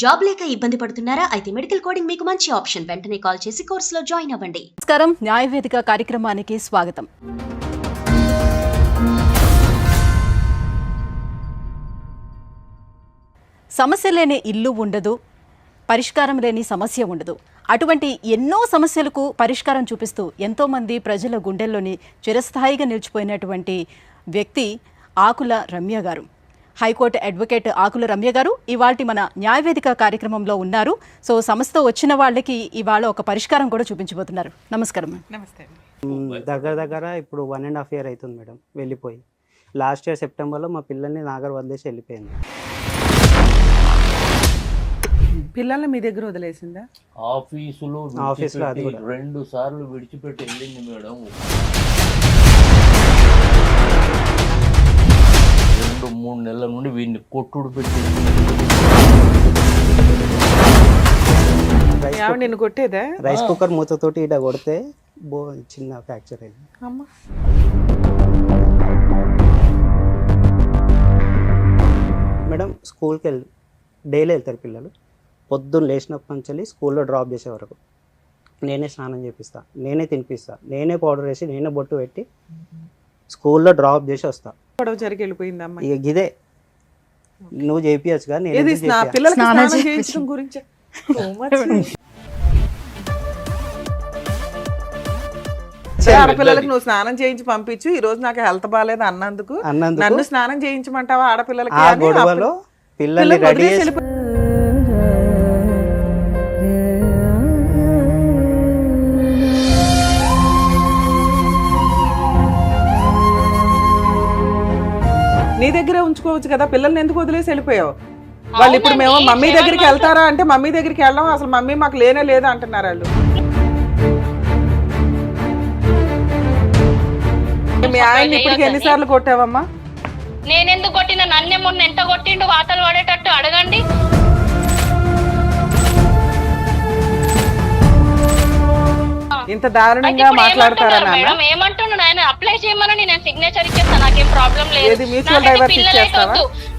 Job లేక ఇబ్బంది పడుతున్నారా? అయితే మెడికల్ కోడింగ్ మీకు మంచి ఆప్షన్. వెంటనే కాల్ చేసి కోర్సులో జాయిన్ అవ్వండి. నమస్కారం, న్యాయవేదిక కార్యక్రమానికి స్వాగతం. సమస్య లేని ఇల్లు ఉండదు, పరిష్కారం లేని సమస్య ఉండదు. అటువంటి ఎన్నో సమస్యలకు పరిష్కారం చూపిస్తూ ఎంతోమంది ప్రజల గుండెల్లోని చిరస్థాయిగా నిలిచిపోయినటువంటి వ్యక్తి ఆకుల రమ్య గారు. హైకోర్టు అడ్వకేట్ ఆకుల రమ్య గారు ఇవాళ మన న్యాయవేదిక కార్యక్రమంలో ఉన్నారు. సో సమస్యతో వచ్చిన వాళ్ళకి ఇవాళ ఒక పరిష్కారం కూడా చూపించబోతున్నారు. నమస్కారం. నమస్తే. దగ్గర ఇప్పుడు 1.5 year అవుతుంది మేడం వెళ్ళిపోయి. లాస్ట్ ఇయర్ సెప్టెంబర్లో మా పిల్లల్ని నాగర్ వదిలేసి వెళ్ళిపోయింది. పిల్లల్ని మీ దగ్గర వదిలేసిందా? ఆఫీసులో 2 సార్లు విడిచిపెట్టి వెళ్ళింది మేడం. 2-3 నెలల నుండి వీడిని కొట్టుడు పెట్టి. నిన్ను కొట్టేదా? రైస్ కుక్కర్ మూతతోటి ఇట కొడితే చిన్న ఫ్రాక్చర్ అయింది. మేడం స్కూల్కి డైలీ వెళ్తారు పిల్లలు. పొద్దున్న లేచినప్పటి నుంచి స్కూల్లో డ్రాప్ చేసే వరకు నేనే స్నానం చేపిస్తా, నేనే తినిపిస్తా, నేనే పౌడర్ వేసి, నేనే బొట్టు పెట్టి స్కూల్లో డ్రాప్ చేసి వస్తా. గొడవ జరిగి వెళ్ళిపోయిందమ్మా. ఇక గిదే నువ్వు చేపియచ్చుగా, నేను పిల్లలకి స్నానం చేయించడం గురించి ఆడపిల్లలకి నువ్వు స్నానం చేయించి పంపించు. ఈ రోజు నాకు హెల్త్ బాగాలేదు అన్నందుకు నన్ను స్నానం చేయించమంటావా? ఆడపిల్లలకి ఆ గొడవలో పిల్లల్ని రెడీ చేసి నీ దగ్గరే ఉంచుకోవచ్చు కదా. పిల్లల్ని ఎందుకు వదిలేసి వెళ్ళిపోయావు? వాళ్ళు ఇప్పుడు మేము మమ్మీ దగ్గరికి వెళ్తారా అంటే మమ్మీ దగ్గరికి వెళ్ళాం, అసలు మమ్మీ మాకు లేనే లేదా అంటున్నారు వాళ్ళు. మీ ఆయన ఇప్పటికి ఎన్నిసార్లు కొట్టావమ్మా? నేనెందుకు కొట్టిన? నన్నే మొన్న ఎంత కొట్టిండు వాతలు పడేటట్టు అడగండి. ఇంత దారుణంగా మాట్లాడతారా? మేడం ఏమంటున్నాడు ఆయన? అప్లై చేయమని నేను సిగ్నేచర్ ఇచ్చేస్తా, నాకేం ప్రాబ్లం లేదు.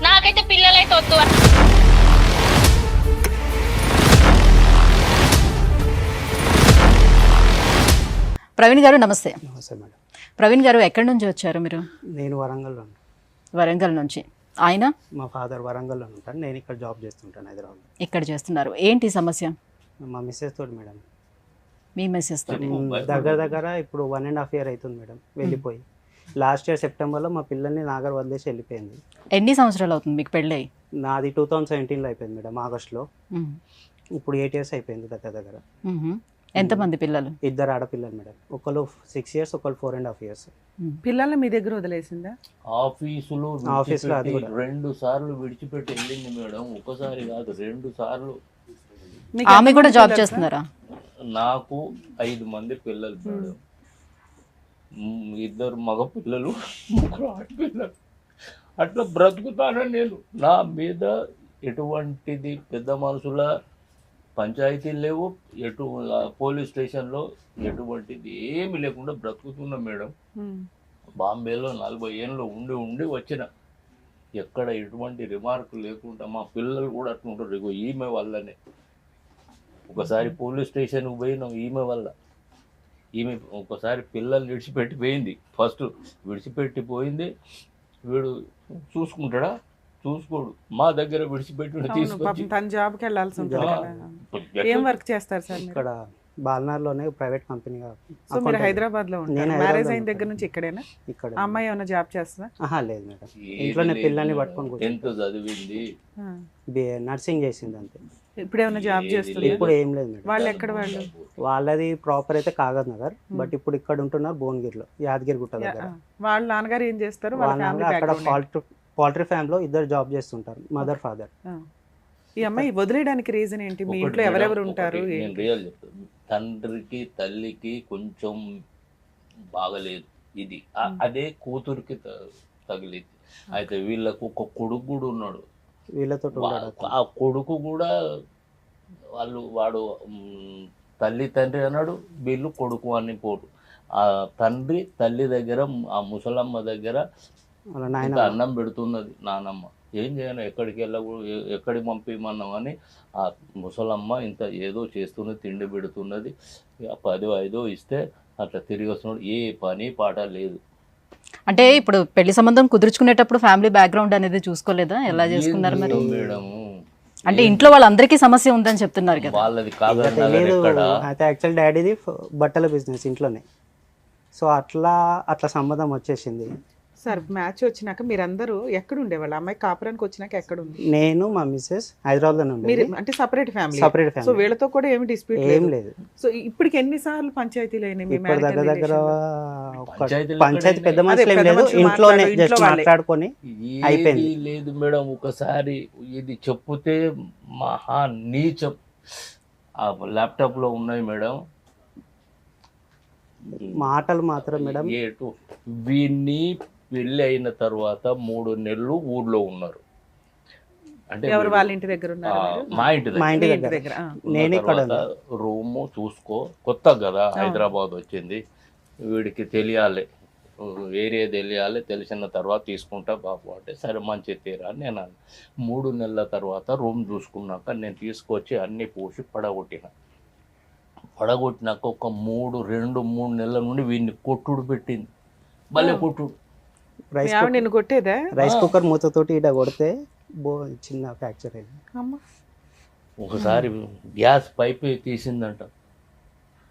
నాకైతే పిల్లలైతే వద్దు. ప్రవీణ్ గారు నమస్తే. నమస్తే మేడం. ప్రవీణ్ గారు ఎక్కడి నుంచి వచ్చారు మీరు? నేను వరంగల్లో. వరంగల్ నుంచి. ఆయన మా ఫాదర్ వరంగల్లో ఉంటాను, నేను ఇక్కడ జాబ్ చేస్తుంటాను హైదరాబాద్. ఇక్కడ చేస్తున్నారు. ఏంటి సమస్య? మా మిస్సెస్ తోటి మేడం. మీ మిస్సెస్ తోటి దగ్గర ఇప్పుడు 1.5 year అవుతుంది మేడం వెళ్ళిపోయి. లాస్ట్ ఇయర్ సెప్టెంబర్లో మా పిల్లల్ని నాగర్ వదిలేసి వెళ్ళిపోయింది. ఎన్ని సంవత్సరాలు అవుతుంది మీకు పెళ్ళై? నాది 2017లో అయిపోయింది మేడం, ఆగస్టులో. ఇప్పుడు 8 years అయిపోయింది దగ్గర. ఎంతమంది పిల్లలు? 2 ఆడపిల్లలు మేడం. ఒకళ్ళు 6 years, ఒకళ్ళు 4.5 years. పిల్లల్ని మీ దగ్గర వదిలేసిందా? ఆఫీసులో 2 సార్లు విడిచిపెట్టి వెళ్ళింది మేడం. ఒకసారి కాదు, 2 సార్లు. ఆమె కూడా జాబ్ చేస్తున్నారా? నాకు 5 మంది పిల్లలు మేడం. 2 మగ పిల్లలు, 3 ఆడపిల్లలు. అట్లా బ్రతుకుతానని నేను. నా మీద ఎటువంటిది పెద్ద మనుషుల పంచాయతీలు లేవు, పోలీస్ స్టేషన్లో ఎటువంటిది ఏమి లేకుండా బ్రతుకుతున్నా మేడం. బాంబేలో 40 ఏళ్ళు ఉండి వచ్చిన. ఎక్కడ ఎటువంటి రిమార్క్ లేకుండా మా పిల్లలు కూడా అట్లా ఉంటారు. ఇగో ఈమె వల్లనే ఒకసారి పోలీస్ స్టేషన్కి పోయినాం ఈమె వల్ల. ఈమె ఒకసారి పిల్లల్ని విడిచిపెట్టిపోయింది. ఫస్ట్ విడిచిపెట్టిపోయింది. వీడు చూసుకుంటాడా? చూసుకోడు. మా దగ్గర విడిచిపెట్టి తీసుకొచ్చి తన జాబ్కి వెళ్ళాల్సి ఉంటుంది. ఏం వర్క్ చేస్తారు సార్? ఇక్కడ బాల్నార్లోనే ప్రైవేట్ కంపెనీగా. సో మీరు హైదరాబాద్ లో ఉంటారు. మ్యారేజ్ అయిన దగ్గర నుంచి ఇక్కడేనా? ఇక్కడ. అమ్మాయి ఏమైనా జాబ్ చేస్తుందా? లేదు మేడం, ఇంట్లోనే పిల్లల్ని పట్టుకొని. ఎంత చదివింది? నర్సింగ్ చేసింది అంతే. ఇప్పుడు ఏమైనా జాబ్ చేస్తుంది? ఇప్పుడు ఏం లేదు మేడం. వాళ్ళు ఎక్కడ? వాళ్ళది ప్రాపర్ అయితే కాగజ్ నగర్, బట్ ఇప్పుడు ఇక్కడ ఉంటున్నారు భువనగిరిలో, యాదగిరి గుట్ట దగ్గర. వాళ్ళ నాన్నగారు ఏం చేస్తారు? అక్కడ పౌల్ట్రీ ఫామ్ లో 2 జాబ్ చేస్తుంటారు, మదర్ ఫాదర్. ఈ అమ్మాయి వదిలేయడానికి రీజన్ ఏంటి? మీ ఇంట్లో ఎవరెవరు ఉంటారు? నేను రియల్ చెప్తాను. తండ్రికి తల్లికి కొంచెం బాగలేదు ఇది. అదే కూతురికి తగిలింది. అయితే వీళ్ళకు ఒక కొడుకు కూడా ఉన్నాడు. వీళ్ళతో ఆ కొడుకు కూడా వాడు తల్లి తండ్రి అన్నాడు, వీళ్ళు కొడుకు అని పోటు. ఆ తండ్రి తల్లి దగ్గర, ఆ ముసలమ్మ దగ్గర అన్నం పెడుతున్నది నానమ్మ. ఏం చేయను, ఎక్కడికి ఎక్కడికి పంపిమన్నాం అని ఆ ముసలమ్మ ఇంత ఏదో చేస్తున్నది, తిండి పెడుతున్నది, 10 5 ఇస్తే అట్లా తిరిగి వస్తున్నాడు. ఏ పని పాట లేదు. అంటే ఇప్పుడు పెళ్లి సంబంధం కుదుర్చుకునేటప్పుడు ఫ్యామిలీ బ్యాక్గ్రౌండ్ అనేది చూసుకోలేదా? ఎలా చేసుకున్నారు మరి? మేడము అంటే ఇంట్లో వాళ్ళందరికీ సమస్య ఉందని చెప్తున్నారు కదా. వాళ్ళది కాదు తెలియదు. ఎక్కడ అయితే యాక్చువల్ డాడీది బట్టల బిజినెస్ ఇంట్లోనే. సో అట్లా సంబంధం వచ్చేసింది. సార్ మ్యాచ్ వచ్చినాక మీరందరూ ఎక్కడ ఉండేవాళ్ళు? అమ్మాయి కాపురానికి వచ్చినాక ఎక్కడ ఉంది? నేను మా మిస్సెస్ హైదరాబాద్లోనే మీరు ఉండేది. అంటే separate family. Separate so family, వీళ్ళతో కూడా ఏమి డిస్ప్యూట్ ఏం లేదు. సో ఇప్పటికి ఎన్నిసార్లు పంచాయతీలు అయినాయి మీ ఇప్పుడు దగ్గర marital దగ్గర relation లో? పంచాయతీ పెద్ద అదే, మనుషులు ఏం పెద్ద లేదు, మనుషులు ఇంట్లోనే మాట్లాడు, జస్ట్ ఇంట్లో వాళ్ళే. మాట్లాడుకొని అయిపోయింది. ఏది లేదు మేడం. ఒకసారి ఇది చెప్తే మహా నీచం. ఆ ల్యాప్టాప్లో ఉన్నాయి మేడం మాటలు మాత్రం మేడం. ఏటు వీన్ని పెళ్ళి అయిన తర్వాత 3 నెలలు ఊర్లో ఉన్నారు. అంటే ఎవరు వాళ్ళ ఇంటి దగ్గర ఉన్నారు? మా ఇంటి మా దగ్గర ఇంటి మీ దగ్గర ఉన్న నేను ఇక్కడ తర్వాత రూము చూసుకో, కొత్త కదా హైదరాబాద్ వచ్చింది, వీడికి తెలియాలి, ఏరియా తెలియాలి, తెలిసిన తర్వాత తీసుకుంటా బాబు అంటే సరే మంచి తీరా అని నేను 3 నెలల తర్వాత రూమ్ చూసుకున్నాక నేను తీసుకొచ్చి అన్నీ పోసి పడగొట్టినాక ఒక 2-3 నెలల నుండి వీడిని కొట్టుడు పెట్టింది. భలే కొట్టుడు. రైస్ మీ ఆవిడ నిన్ను కొట్టేదా? కుక్కర్ మూతతోటి ఇట కొడితే చిన్న ఫ్రాక్చర్ అయింది. అమ్మ, ఒకసారి గ్యాస్ పైప్ తీసిందంట.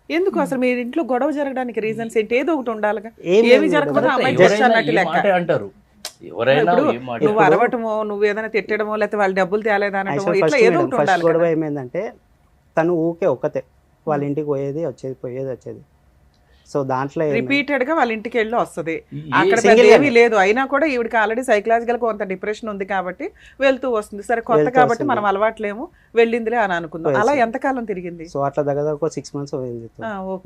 ఎందుకు అసలు మీ ఇంట్లో గొడవ జరగడానికి రీజన్స్ ఏంటి? ఏదో ఒకటి ఉండాలిగా. ఏం ఏమి లేదు జరగకపోతే మేడం. అమ్మాయి జస్ట్ ఎవరైనా అన్నట్టు ఈ లెక్క. మాట అంటారు, ఎవరైనా ఇప్పుడు ఏ మాట. నువ్వు అరవటమో, నువ్వు ఏదైనా తిట్టడమో, లేకపోతే వాళ్ళు డబ్బులు తేలేదా అనటమో, యాక్చువల్ ఇట్లా ఫస్ట్ ఏదో ఒకటి ఫస్ట్ ఉండాలి గొడవ కదా. ఏమైందంటే తను ఊకే ఒక్కతే వాళ్ళ ఇంటికి పోయేది వచ్చేది. సో దాంట్లో రిపీటెడ్ గా వాళ్ళ ఇంటికి వెళ్ళి వస్తుంది. ఈ అక్కడ single పెద్ద ఏమీ గానే. లేదు. అయినా కూడా ఈవిడికి ఆల్రెడీ సైకలాజికల్ కొంత డిప్రెషన్ ఉంది కాబట్టి వెళ్తూ వస్తుంది. సరే కొత్త వెళ్తూ కాబట్టి వస్తుంది. మనం అలవాట్లేము, వెళ్ళిందిలే అని అనుకుందాం. అలా వెళ్తుంది. ఎంతకాలం తిరిగింది? సో అట్లా దగ్గర 6 months ఓకే.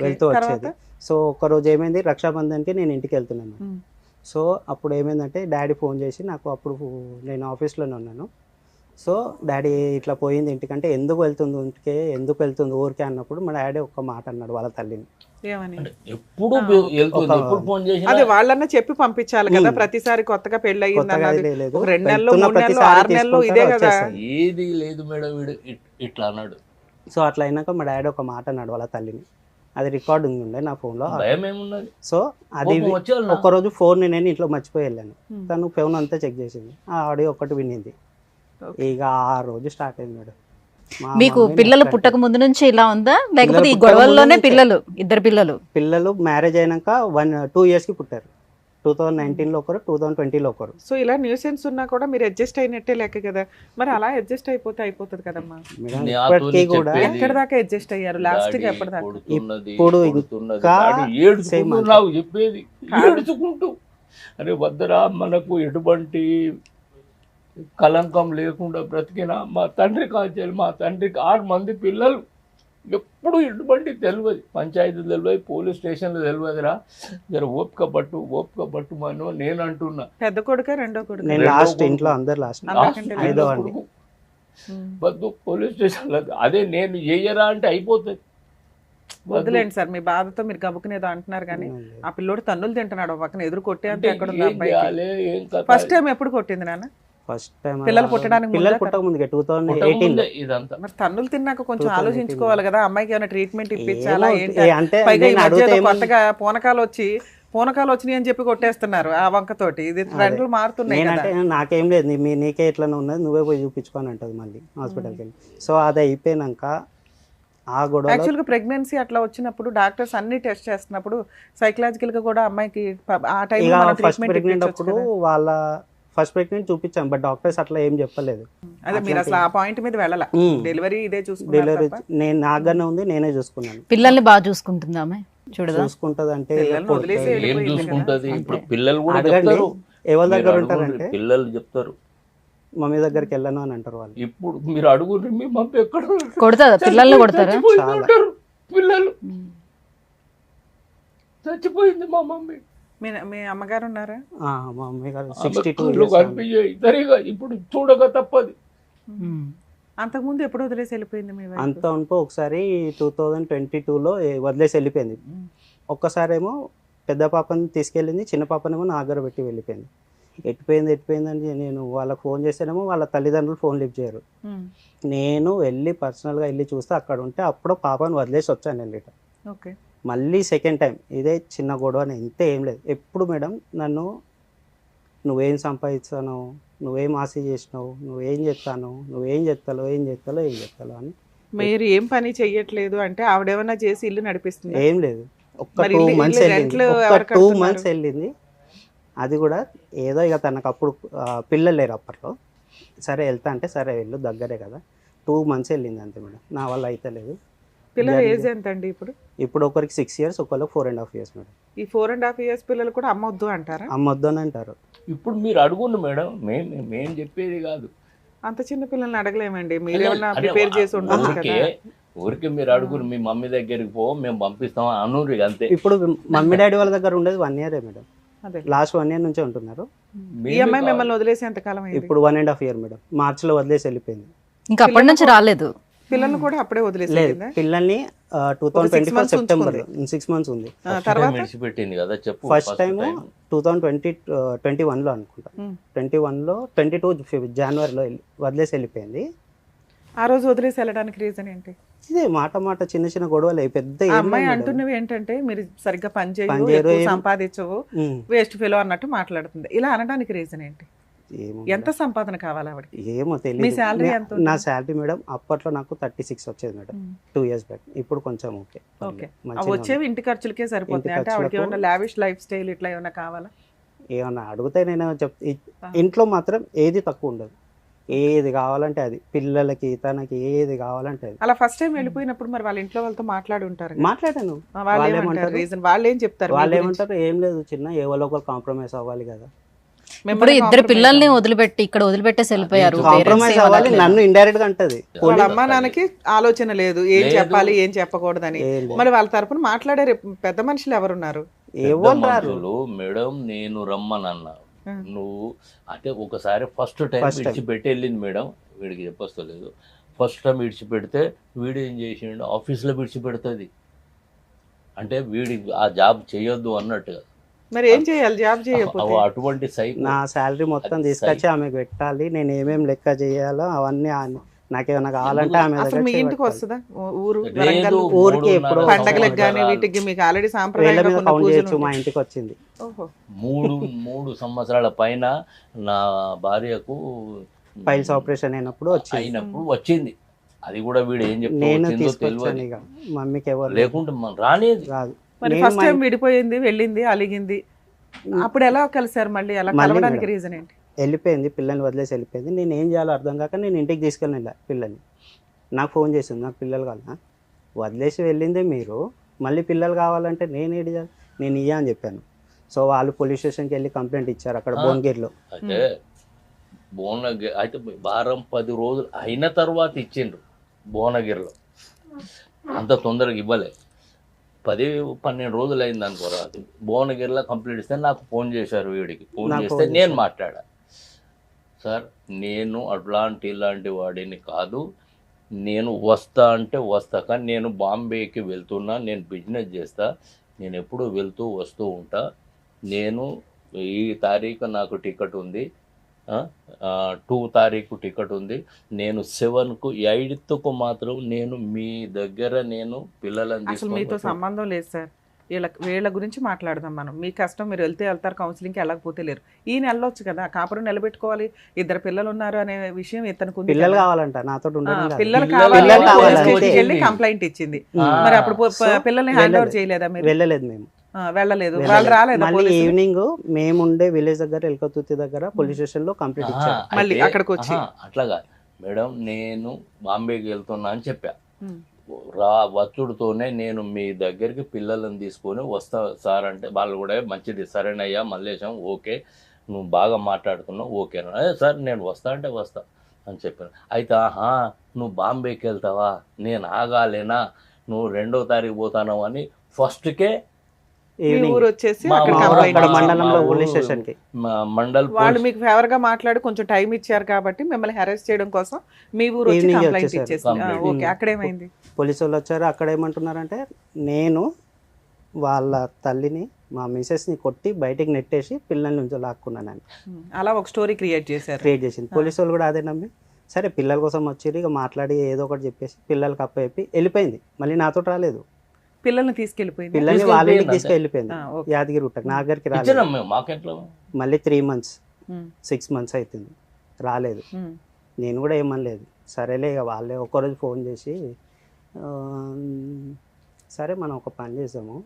వెళ్తూ తర్వాత వచ్చేది. సో ఒక రోజు ఏమైంది, రక్షాబంధన్కి నేను ఇంటికి వెళ్తున్నాను. ఉమ్. సో అప్పుడు ఏమైందంటే డాడీ ఫోన్ చేసి నాకు, అప్పుడు నేను ఆఫీస్లోనే ఉన్నాను. సో డాడీ ఇట్లా పోయింది ఇంటికంటే, ఎందుకు వెళ్తుంది ఊరికే అన్నప్పుడు మా డాడీ ఒక్క మాట అన్నాడు వాళ్ళ తల్లిని. ఏమని? ఎప్పుడు వెళ్తుంది, ఎప్పుడు ఫోన్ చేసినా అదే వాళ్ళన్నా చెప్పి పంపించాలి కదా. ఉమ్. ప్రతిసారి కొత్తగా పెళ్ళి అయ్యింది కొత్తగా అన్నది అది లేదు. ఒక 2 నెలలు, వెళ్తున్న 3 నెలలు, ప్రతిసారి 6 నెలలు ఇదే తీసుకుంటారు, కదా. వచ్చేస్తారు. ఏది లేదు మేడం, వీడు ఇట్లా అన్నాడు. సో అట్లా అయినాక మా డాడీ ఒక మాట అన్నాడు వాళ్ళ తల్లిని. అది రికార్డింగ్ ఉండే నా ఫోన్లో. భయం ఏమున్నది, సో అది కోపం వచ్చేయాలి. ఒకరోజు ఫోన్ నేను ఇంట్లో మర్చిపోయి వెళ్ళాను. ఉమ్. తను ఫోన్ అంతా చెక్ చేసింది, ఆ ఆడియో ఒక్కటి వినింది. ఓకే. ఇక ఆ రోజు స్టార్ట్ అయింది మేడం. మా మీకు మమ్మీ పిల్లలు నాకు పుట్టక ముందు నుంచి ఇలా ఉందా, లేకపోతే ఈ పుట్టక గొడవల్లోనే ముందు పిల్లలు, ఇద్దరు పిల్లలు? పిల్లలు మ్యారేజ్ అయినాక 2 yearsకి పుట్టారు. 2019లో ఒకరు, 2020లో ఒకరు. సో ఇలా న్యూసెన్స్ ఉన్నా కూడా మీరు అడ్జస్ట్ అయినట్టే లెక్క కదా. మరి అలా అడ్జస్ట్ అయిపోతుంది కదమ్మా. మేడం నాతోనే ఇప్పటికీ కూడా చెప్పేది. ఎక్కడి దాకా అడ్జస్ట్ అయ్యారు? లాస్ట్ గా ఎప్పటి దాకా? కొడుతున్నది, ఇప్పుడు కొడుతున్నది. ఇంకా వాడు ఏడుచుకుంటూ same అంతే. నాకు చెప్పేది, ఏడుచుకుంటూ అరే వద్దరా, మనకు ఎటువంటి కలంకం లేకుండా బ్రతికిన మా తండ్రి కాల్చాలి. మా తండ్రికి 6 మంది పిల్లలు, ఎప్పుడు ఎటువంటి తెలియదు, పంచాయతీ తెలియదు, పోలీస్ స్టేషన్లో తెలియదురా, జర ఓపిక పట్టు మనం నేను అంటున్నా. పెద్ద కొడుక రెండో కొడుకు? నేను రెండో లాస్ట్, కొడుకు. ఇంట్లో అందరు లాస్ట్. అందరికంటే ఐదో రెండో అండి. కొడుకు. వద్దు పోలీస్ స్టేషన్లో, అదే నేను చెయ్యరా అంటే అయిపోతుంది. వద్దులేండి సార్, మీ బాధతో మీరు గబుకునేదో అంటున్నారు కానీ ఆ పిల్లోడు తన్నులు తింటున్నాడు ఒక పక్కన. ఎదురు కొట్టే అంటే ఎక్కడ ఉంది అబ్బాయికి? ఫస్ట్ టైం ఎప్పుడు కొట్టింది నాన్న? ఫస్ట్ టైం పిల్లలు పుట్టడానికి పిల్లలు ముందా? పుట్టక ముందుకే 2018లో. ఇదంతా మరి తన్నులు తిన్నాక కొంచెం 2018 ఆలోచించుకోవాలి కదా. అమ్మాయికి ఏమైనా ట్రీట్మెంట్ ఇప్పించాలా ఏమో, ఏంటి? అంటే పైగా ఈ నేను మధ్య అడిగితే ఏదో ఏమో- కొత్తగా పూనకాలు వచ్చినాయి అని చెప్పి కొట్టేస్తున్నారు ఆ వంకతోటి. ఇది ట్రెండ్లు మారుతున్నాయి కదా. నేనంటే నాకేం లేదు, నీకే ఎట్లా ఉన్నది, నువ్వే పోయి చూపించుకొని అంటది మళ్ళీ హాస్పిటల్కి వెళ్ళి. సో అది అయిపోయినాక ఆ గొడవ యాక్చువల్గా ప్రెగ్నెన్సీ అట్లా వచ్చినప్పుడు డాక్టర్స్ అన్ని టెస్ట్ చేస్తున్నప్పుడు సైకలాజికల్ గా కూడా అమ్మాయికి ఆ టైం ఇక ఫస్ట్ ట్రీట్మెంట్ ప్రెగ్నెంట్ అప్పుడు ఫస్ట్ ప్రెగ్నెంట్ చూపించాం, బట్ డాక్టర్స్ అట్లా ఏం చెప్పలేదు. అదే మీరు అసలు ఆ పాయింట్ మీద వెళ్ళాల. డెలివరీ ఇదే చూసుకున్నారు డెలివరీ తప్ప? నేను నాగానే ఉంది, నేనే చూసుకున్నాను. పిల్లల్ని బాగా చూసుకుంటుందా అమ్మాయి? చూడదా? చూసుకుంటది అంటే పిల్లల్ని వదిలేసి ఏం వెళ్ళిపోయింది కదా. చూసుకుంటది. ఇప్పుడు పిల్లలు కూడా అడగండి, చెప్తారు, ఎవరి దగ్గర మీరు ఉంటారంటే అడుగుండ్రి, పిల్లలు చెప్తారు. మమ్మీ దగ్గరికి వెళ్ళను అని అంటారు వాళ్ళు. ఇప్పుడు మీరు అడుగుండ్రి, మీ మమ్మీ ఎక్కడ కొడతారా? పిల్లల్ని కొడతారా? చచ్చిపోయింది చాలా. అంటారు పిల్లలు. చచ్చిపోయింది మా మమ్మీ. మీ అమ్మగారు ఉన్నారా? మా మమ్మీ గారు ఆమె 62 కళ్ళు years కనిపించాయి సరిగా, ఇప్పుడు చూడక తప్పది. అంతకుముందు ఎప్పుడు వదిలేసి వెళ్ళిపోయింది మీ wife? అంత ఉంటూ ఒకసారి 2022లో వదిలేసి వెళ్ళిపోయింది. ఒక్కసారేమో పెద్ద పాపని తీసుకెళ్ళింది, చిన్న పాపనేమో నా దగ్గర పెట్టి వెళ్ళిపోయింది. ఎట్టిపోయిందని నేను వాళ్ళకి ఫోన్ చేస్తేనేమో వాళ్ళ తల్లిదండ్రులు ఫోన్ లిఫ్ట్ చేయరు. నేను వెళ్ళి పర్సనల్గా వెళ్ళి చూస్తే అక్కడ ఉంటే అప్పుడు పాపను వదిలేసి వచ్చాను నేను రిటర్న్. ఓకే. మళ్ళీ సెకండ్ టైం ఇదే చిన్న గొడవ, ఇంతే ఏం లేదు. ఎప్పుడు మేడం నన్ను నువ్వేం సంపాదిస్తాను, నువ్వేం ఆశ చేసినావు, నువ్వేం చెప్తాను, నువ్వేం చెప్తాలో అని. మీరు ఏం పని చెయ్యట్లేదు అంటే ఆవిడేమన్నా చేసి ఇల్లు నడిపిస్తుంది? ఏం లేదు. ఒక్క మరి 2 ఇల్లు- months ఇల్లు వెళ్ళింది, రెంట్లు ఒక్క ఎవరు 2 కడుతున్నారు? months వెళ్ళింది. అది కూడా ఏదో ఇక తనకు అప్పుడు పిల్లలు లేరు అప్పట్లో. సరే వెళ్తా అంటే సరే వెళ్ళు, దగ్గరే కదా. 2 months వెళ్ళింది అంతే మేడం. నా వల్ల అయితే లేదు. పిల్లల ఏజ్ ఎంత అండి ఇప్పుడు? ఇప్పుడు ఒకరికి 6 years, ఒకరికి 4.5 years మేడం. ఈ 4.5 years పిల్లలు కూడా అమ్మొద్దు అంటారా? అమ్మొద్దు అని అంటారు. ఇప్పుడు మీరు అడుగుండు మేడం, మేము చెప్పేది కాదు. అంత చిన్న పిల్లల్ని అడగలేమండి, మీరేమన్నా అదే ప్రిపేర్ చేసి ఉండొచ్చు ఊరికే కదా. ఊరికి మీరు అడుగురు, మీ మమ్మీ దగ్గరికి పో, మేము పంపిస్తాం అనూరు అంతే. ఇప్పుడు మమ్మీ డాడీ వాళ్ళ దగ్గర ఉండేది 1 year మేడం. అదే లాస్ట్ 1 year నుంచే ఉంటున్నారు. ఈ అమ్మాయి మిమ్మల్ని వదిలేసి ఎంతకాలం అయింది? ఇప్పుడు 1.5 year మేడం. మార్చిలో వదిలేసి వెళ్ళిపోయింది. ఇంకా అప్పటి నుంచి రాలేదు. పిల్లల్ని కూడా అప్పుడే వదిలేసి లేదు, వెళ్ళిందా? పిల్లల్ని 2024 సెప్టెంబర్ 6 months ఉంది. తర్వాత విడిచిపెట్టింది కదా చెప్పు. ఫస్ట్ టైం 2021లో అనుకుంటా. 21లో 22 జనవరిలో వదిలేసి వెళ్ళిపోయింది. ఆ రోజు వదిలేసి వెళ్ళడానికి రీజన్ ఏంటి? ఇదే మాట చిన్న చిన్న గొడవలు, పెద్ద ఆ ఏం అమ్మాయి లేదు అంటున్నవి ఏంటంటే మీరు సరిగ్గా పని పని చేయవు, చేయరు, ఎక్కువ సంపాదించవు, ఉమ్, వేస్ట్ ఫెలో అన్నట్టు మాట్లాడుతుంది. ఇలా అనడానికి రీజన్ ఏంటి? ఏమో ఎంత సంపాదన కావాలి ఆవిడకి? ఏమో మీ తెలియదు. salary ఎంత ఉంటుంది? నా శాలరీ మేడం అప్పట్లో నాకు 36 వచ్చేది మేడం, 2 years బ్యాక్. ఇప్పుడు కొంచెం ఓకే ఓకే. మంచిగా వచ్చేవి ఇంటి ఖర్చులకే సరిపోతుంది. ఇంటి అంటే ఆవిడకి ఖర్చులకు- ఏమన్నా లావిష్ లైఫ్ స్టైల్ ఇట్లా ఏమన్నా కావాలా? ఏమన్నా అడిగితే నేను ఇంట్లో మాత్రం ఏది తక్కువ ఉండదు. ఏది కావాలంటే అది, పిల్లలకి తనకి ఏది కావాలంటే అది. అలా ఫస్ట్ టైం వెళ్ళిపోయినప్పుడు మరి వాళ్ళ ఇంట్లో వాళ్ళతో మాట్లాడి ఉంటారు కదా? మాట్లాడాను. వాళ్ళు వాళ్ళు ఏమంటారు ఏమంటారు? రీజన్? వాళ్ళు ఏం చెప్తారు? వాళ్ళు ఏమంటారు, ఏం లేదు చిన్న ఎవరో ఒకరు కాంప్రమైజ్ అవ్వాలి కదా. ఇప్పుడు ఇద్దరు పిల్లల్ని వదిలిపెట్టి ఇక్కడ వదిలిపెట్టేసి వెళ్ళిపోయారు. కాంప్రమైజ్ అవ్వాలి, నన్ను ఇండైరెక్ట్ గా అంటది. వాళ్ళ అమ్మా నాన్నకి ఆలోచన లేదు ఏం చెప్పాలి ఏం చెప్పకూడదని. ఏం లేదు. మరి వాళ్ళ తరపున మాట్లాడే పెద్ద మనుషులు ఎవరున్నారు? ఎవరు రారు. మేడం నేను రమ్మనన్నా, ఉం. నువ్వు అంటే ఒకసారి ఫస్ట్ టైం First time. విడిచిపెట్టి వెళ్ళింది మేడం. వీడికి చెప్పలేదు. ఫస్ట్ టైం విడిచిపెడితే వీడు ఏం చేసిండు, ఆఫీస్లో విడిచిపెడుతుంది. అంటే వీడి ఆ జాబ్ చేయొద్దు అన్నట్టుగా. మరి ఏం చేయాలి జాబ్ చేయకపోతే? అటువంటి సైకో. నా శాలరీ మొత్తం అది తీసుకొచ్చి ఆమెకు పెట్టాలి, నేను ఏమేమి లెక్క చేయాలో అవన్నీ నాకేమైనా కావాలంటే ఆమె అసలు మీ దగ్గర ఇంటికి వస్తుందా ఊరు లేదు, వరంగల్? ఊరికి ఎప్పుడో పండగలకు కానీ సంవత్సరాలు. వీటికి మీకు ఆల్రెడీ వేళ్ళ సాంప్రదాయంగా మీద కొన్ని కౌంట్ పూజలు చేయొచ్చు. మా ఉంటాయి. ఇంటికి వచ్చింది. ఓహో. మూడు సంవత్సరాల పైన నా భార్యకు ఫైల్స్ ఆపరేషన్ అయినప్పుడు అయినప్పుడు వచ్చింది. అది కూడా వీడు ఏం చెప్తూ నేను వచ్చిందో తీసుకొచ్చాను. తెలియదు. ఇక మమ్మీకి ఎవరు లేకుంటే రానేది. రాదు. మరి నేను ఫస్ట్ మా టైం విడిపోయింది, వెళ్ళింది, అలిగింది. అప్పుడు ఎలా కలిసారు మళ్ళీ? అలా మళ్ళీ కలవడానికి మేడం. రీజన్ ఏంటి? వెళ్ళిపోయింది, పిల్లల్ని వదిలేసి వెళ్ళిపోయింది. నేను ఏం చేయాలో అర్థం కాక నేను ఇంటికి తీసుకెళ్ళి వెళ్ళా పిల్లల్ని. నాకు ఫోన్ చేసింది, నాకు పిల్లలు కావాలా, వదిలేసి వెళ్ళింది మీరు, మళ్ళీ పిల్లలు కావాలంటే నేను ఏడు చేయాలి, నేను ఇయ్యా అని చెప్పాను. సో వాళ్ళు పోలీస్ స్టేషన్కి వెళ్ళి కంప్లైంట్ ఇచ్చారు అక్కడ భువనగిరిలో. అయితే భువనగిరి అయితే వారం 10 రోజులు అయిన తర్వాత ఇచ్చిండ్రు భువనగిరిలో. అంత తొందరగా ఇవ్వలే. 10-12 రోజులు అయింది అనుకోరా. భువనగిరిలో కంప్లీట్ ఇస్తే నాకు ఫోన్ చేశారు. వీడికి ఫోన్ నాకు చేస్తే ఫోన్ నేను చేశారు. మాట్లాడా, సార్ నేను ఇలాంటి వాడిని కాదు, నేను వస్తా అంటే వస్తా, కానీ నేను బాంబేకి వెళ్తున్నా, నేను బిజినెస్ చేస్తా, నేను ఎప్పుడు వెళ్తూ వస్తూ ఉంటా, నేను ఈ తారీఖు నాకు టికెట్ ఉంది, 2 తారీఖు టికెట్ ఉంది, నేను 7కు 8కు మాత్రం నేను మీ దగ్గర నేను పిల్లలను అసలు మీతో తీసుకొని సంబంధం లేదు సార్. వీళ్ళ గురించి మాట్లాడదాం మనం. మీ కష్టం, మీరు వెళ్తే వెళ్తారు, కౌన్సిలింగ్కి వెళ్ళకపోతే లేరు. ఈయన వెళ్ళొచ్చు కదా, కాపురం నిలబెట్టుకోవాలి, 2 పిల్లలు ఉన్నారు అనే విషయం ఇతనికి ఉంది పిల్లలు కదా. కావాలంట నాతో ఉండడం కాదు. పిల్లలు పిల్లలు కావాలి అని కావాలి పోలీస్ అంతే. స్టేషన్కి వెళ్ళి కంప్లైంట్ ఇచ్చింది. మరి అప్పుడు సో పిల్లల్ని హ్యాండ్ ఓవర్ వెళ్ళలేదు. చేయలేదా మీరు? వెళ్ళలేదు మేము. వెళ్ళలేదు. వాళ్ళు రాలేదా మళ్ళీ పోలీసులు? ఈవినింగ్ మేము ఉండే విలేజ్ దగ్గర ఎల్కతుర్తి దగ్గర పోలీస్ స్టేషన్ లో కంప్లీట్ ఇచ్చారు. మళ్ళీ అక్కడికి వచ్చి? అట్లాగా మేడం నేను బాంబేకి వెళ్తున్నా అని చెప్పా. ఉమ్. వచ్చుడుతోనే నేను మీ దగ్గరికి పిల్లలను తీసుకొని వస్తా సార్ అంటే వాళ్ళు కూడా మంచిది, సరేనయ్యా మల్లేశం, ఓకే నువ్వు బాగా మాట్లాడుతున్నావు, ఓకేనా, అదే సార్ నేను వస్తా అంటే వస్తా అని చెప్పాను. అయితే నువ్వు బాంబేకి వెళ్తావా, నేను ఆగాలేనా, నువ్వు 2వ తారీఖు పోతాను అని ఫస్ట్కే మీ ఈవినింగ్ ఊరు వచ్చేసి మా అక్కడ ఊరు కంప్లైంట్ అక్కడ మా మండలంలో ఊరు పోలీస్ స్టేషన్ కి మండల్ వాళ్ళు మీకు ఫేవర్ గా మాట్లాడి కొంచెం టైం ఇచ్చారు కాబట్టి మిమ్మల్ని హెరాస్ చేయడం కోసం మీ ఊరు వచ్చి ఈవినింగ్ కంప్లైంట్ వచ్చేసారు. ఇచ్చేసింది. కంప్లైంట్. ఓకే, అక్కడేమైంది? పోలీసు వాళ్ళు వచ్చారు. అక్కడ ఏమంటున్నారంటే నేను వాళ్ళ తల్లిని మా మిసెస్ని కొట్టి బయటికి నెట్టేసి పిల్లల నుంచి లాక్కున్నాను అలా ఒక స్టోరీ క్రియేట్ చేశారు. క్రియేట్ చేసింది. పోలీసు వాళ్ళు కూడా అదే నమ్మి సరే పిల్లల కోసం వచ్చి ఇక మాట్లాడి ఏదో ఒకటి చెప్పేసి పిల్లలకి అప్పచెప్పి వెళ్ళిపోయింది. మళ్ళీ నాతో రాలేదు. పిల్లల్ని తీసుకెళ్ళిపోయింది. పిల్లల్ని వాళ్ళ ఇంటికి తీసుకెళ్ళిపోయింది ఆ, ఓకే. యాదగిరి గుట్టకు. నా దగ్గరికి ఇచ్చినాం రాలేదు. మేము మాకెంట్లో. మళ్ళీ 3 months ఉమ్, 6 months అవుతుంది రాలేదు. ఉమ్, నేను కూడా ఏమనలేదు. సరేలే ఇక వాళ్ళే ఒక్కరోజు ఫోన్ చేసి ఆ, సరే మనం ఒక పని చేద్దాము,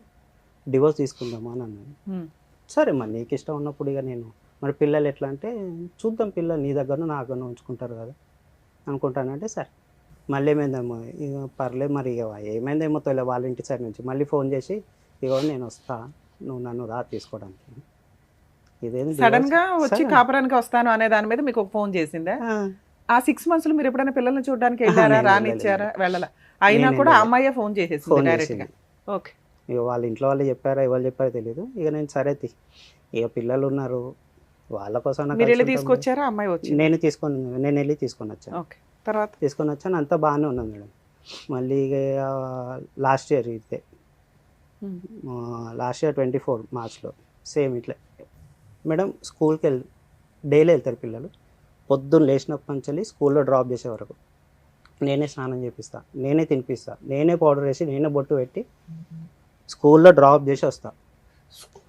డివోర్స్ తీసుకుందాము అని అన్నాను. ఉమ్, సరే మరి నీకు ఇష్టం ఉన్నప్పుడు ఇక నేను మరి పిల్లలు ఎట్లా అంటే చూద్దాం, పిల్లలు నీ దగ్గర నా దగ్గర ఉంచుకుంటారు కదా అనుకుంటానంటే సరే మళ్ళీ ఏమైందేమో ఇక పర్లేదు మరి ఇక ఏమైందేమో తొలే వాళ్ళ ఇంటి సైడ్ నుంచి మళ్ళీ ఫోన్ చేసి ఇగో నేను వస్తా, నువ్వు నన్ను రా తీసుకోవడానికి. ఇదేం సడన్ గా వచ్చి సడన్. కాపురానికి వస్తాను అనే దాని మీద మీకు ఒక ఫోన్ చేసిందా? ఆ, ఆ 6 months లో మీరు ఎప్పుడైనా పిల్లల్ని చూడడానికి వెళ్ళారా? నేను రానిచ్చారా? వెళ్ళాల. అయినా నేను కూడా వెళ్ళలేదు. అమ్మాయి ఫోన్ చేసేసింది ఫోన్ డైరెక్ట్ గా. చేసింది. ఓకే. ఇక వాళ్ళ ఇంట్లో వాళ్ళు చెప్పారా ఎవరు చెప్పారో తెలియదు. ఇక నేను సరే ఇక పిల్లలు ఉన్నారు వాళ్ళ కోసం నాకు మీరు వెళ్ళి కలిసి ఉంటాం. తీసుకొచ్చారా? అమ్మాయి వచ్చింది. నేను వెళ్ళి తీసుకొని వచ్చాను. ఓకే. తర్వాత తీసుకొని వచ్చాను, అంతా బాగానే ఉన్నది మేడం. మళ్ళీ ఇక లాస్ట్ ఇయర్ ఇదే ఉమ్, లాస్ట్ ఇయర్ 24 మార్చ్లో సేమ్ ఇట్లా మేడం స్కూల్కి డైలీ వెళ్తారు పిల్లలు. పొద్దున్న లేచినప్పటి నుంచి స్కూల్లో డ్రాప్ చేసే వరకు నేనే స్నానం చేపిస్తా, నేనే తినిపిస్తా, నేనే పౌడర్ వేసి నేనే బొట్టు పెట్టి స్కూల్లో డ్రాప్ చేసి వస్తా.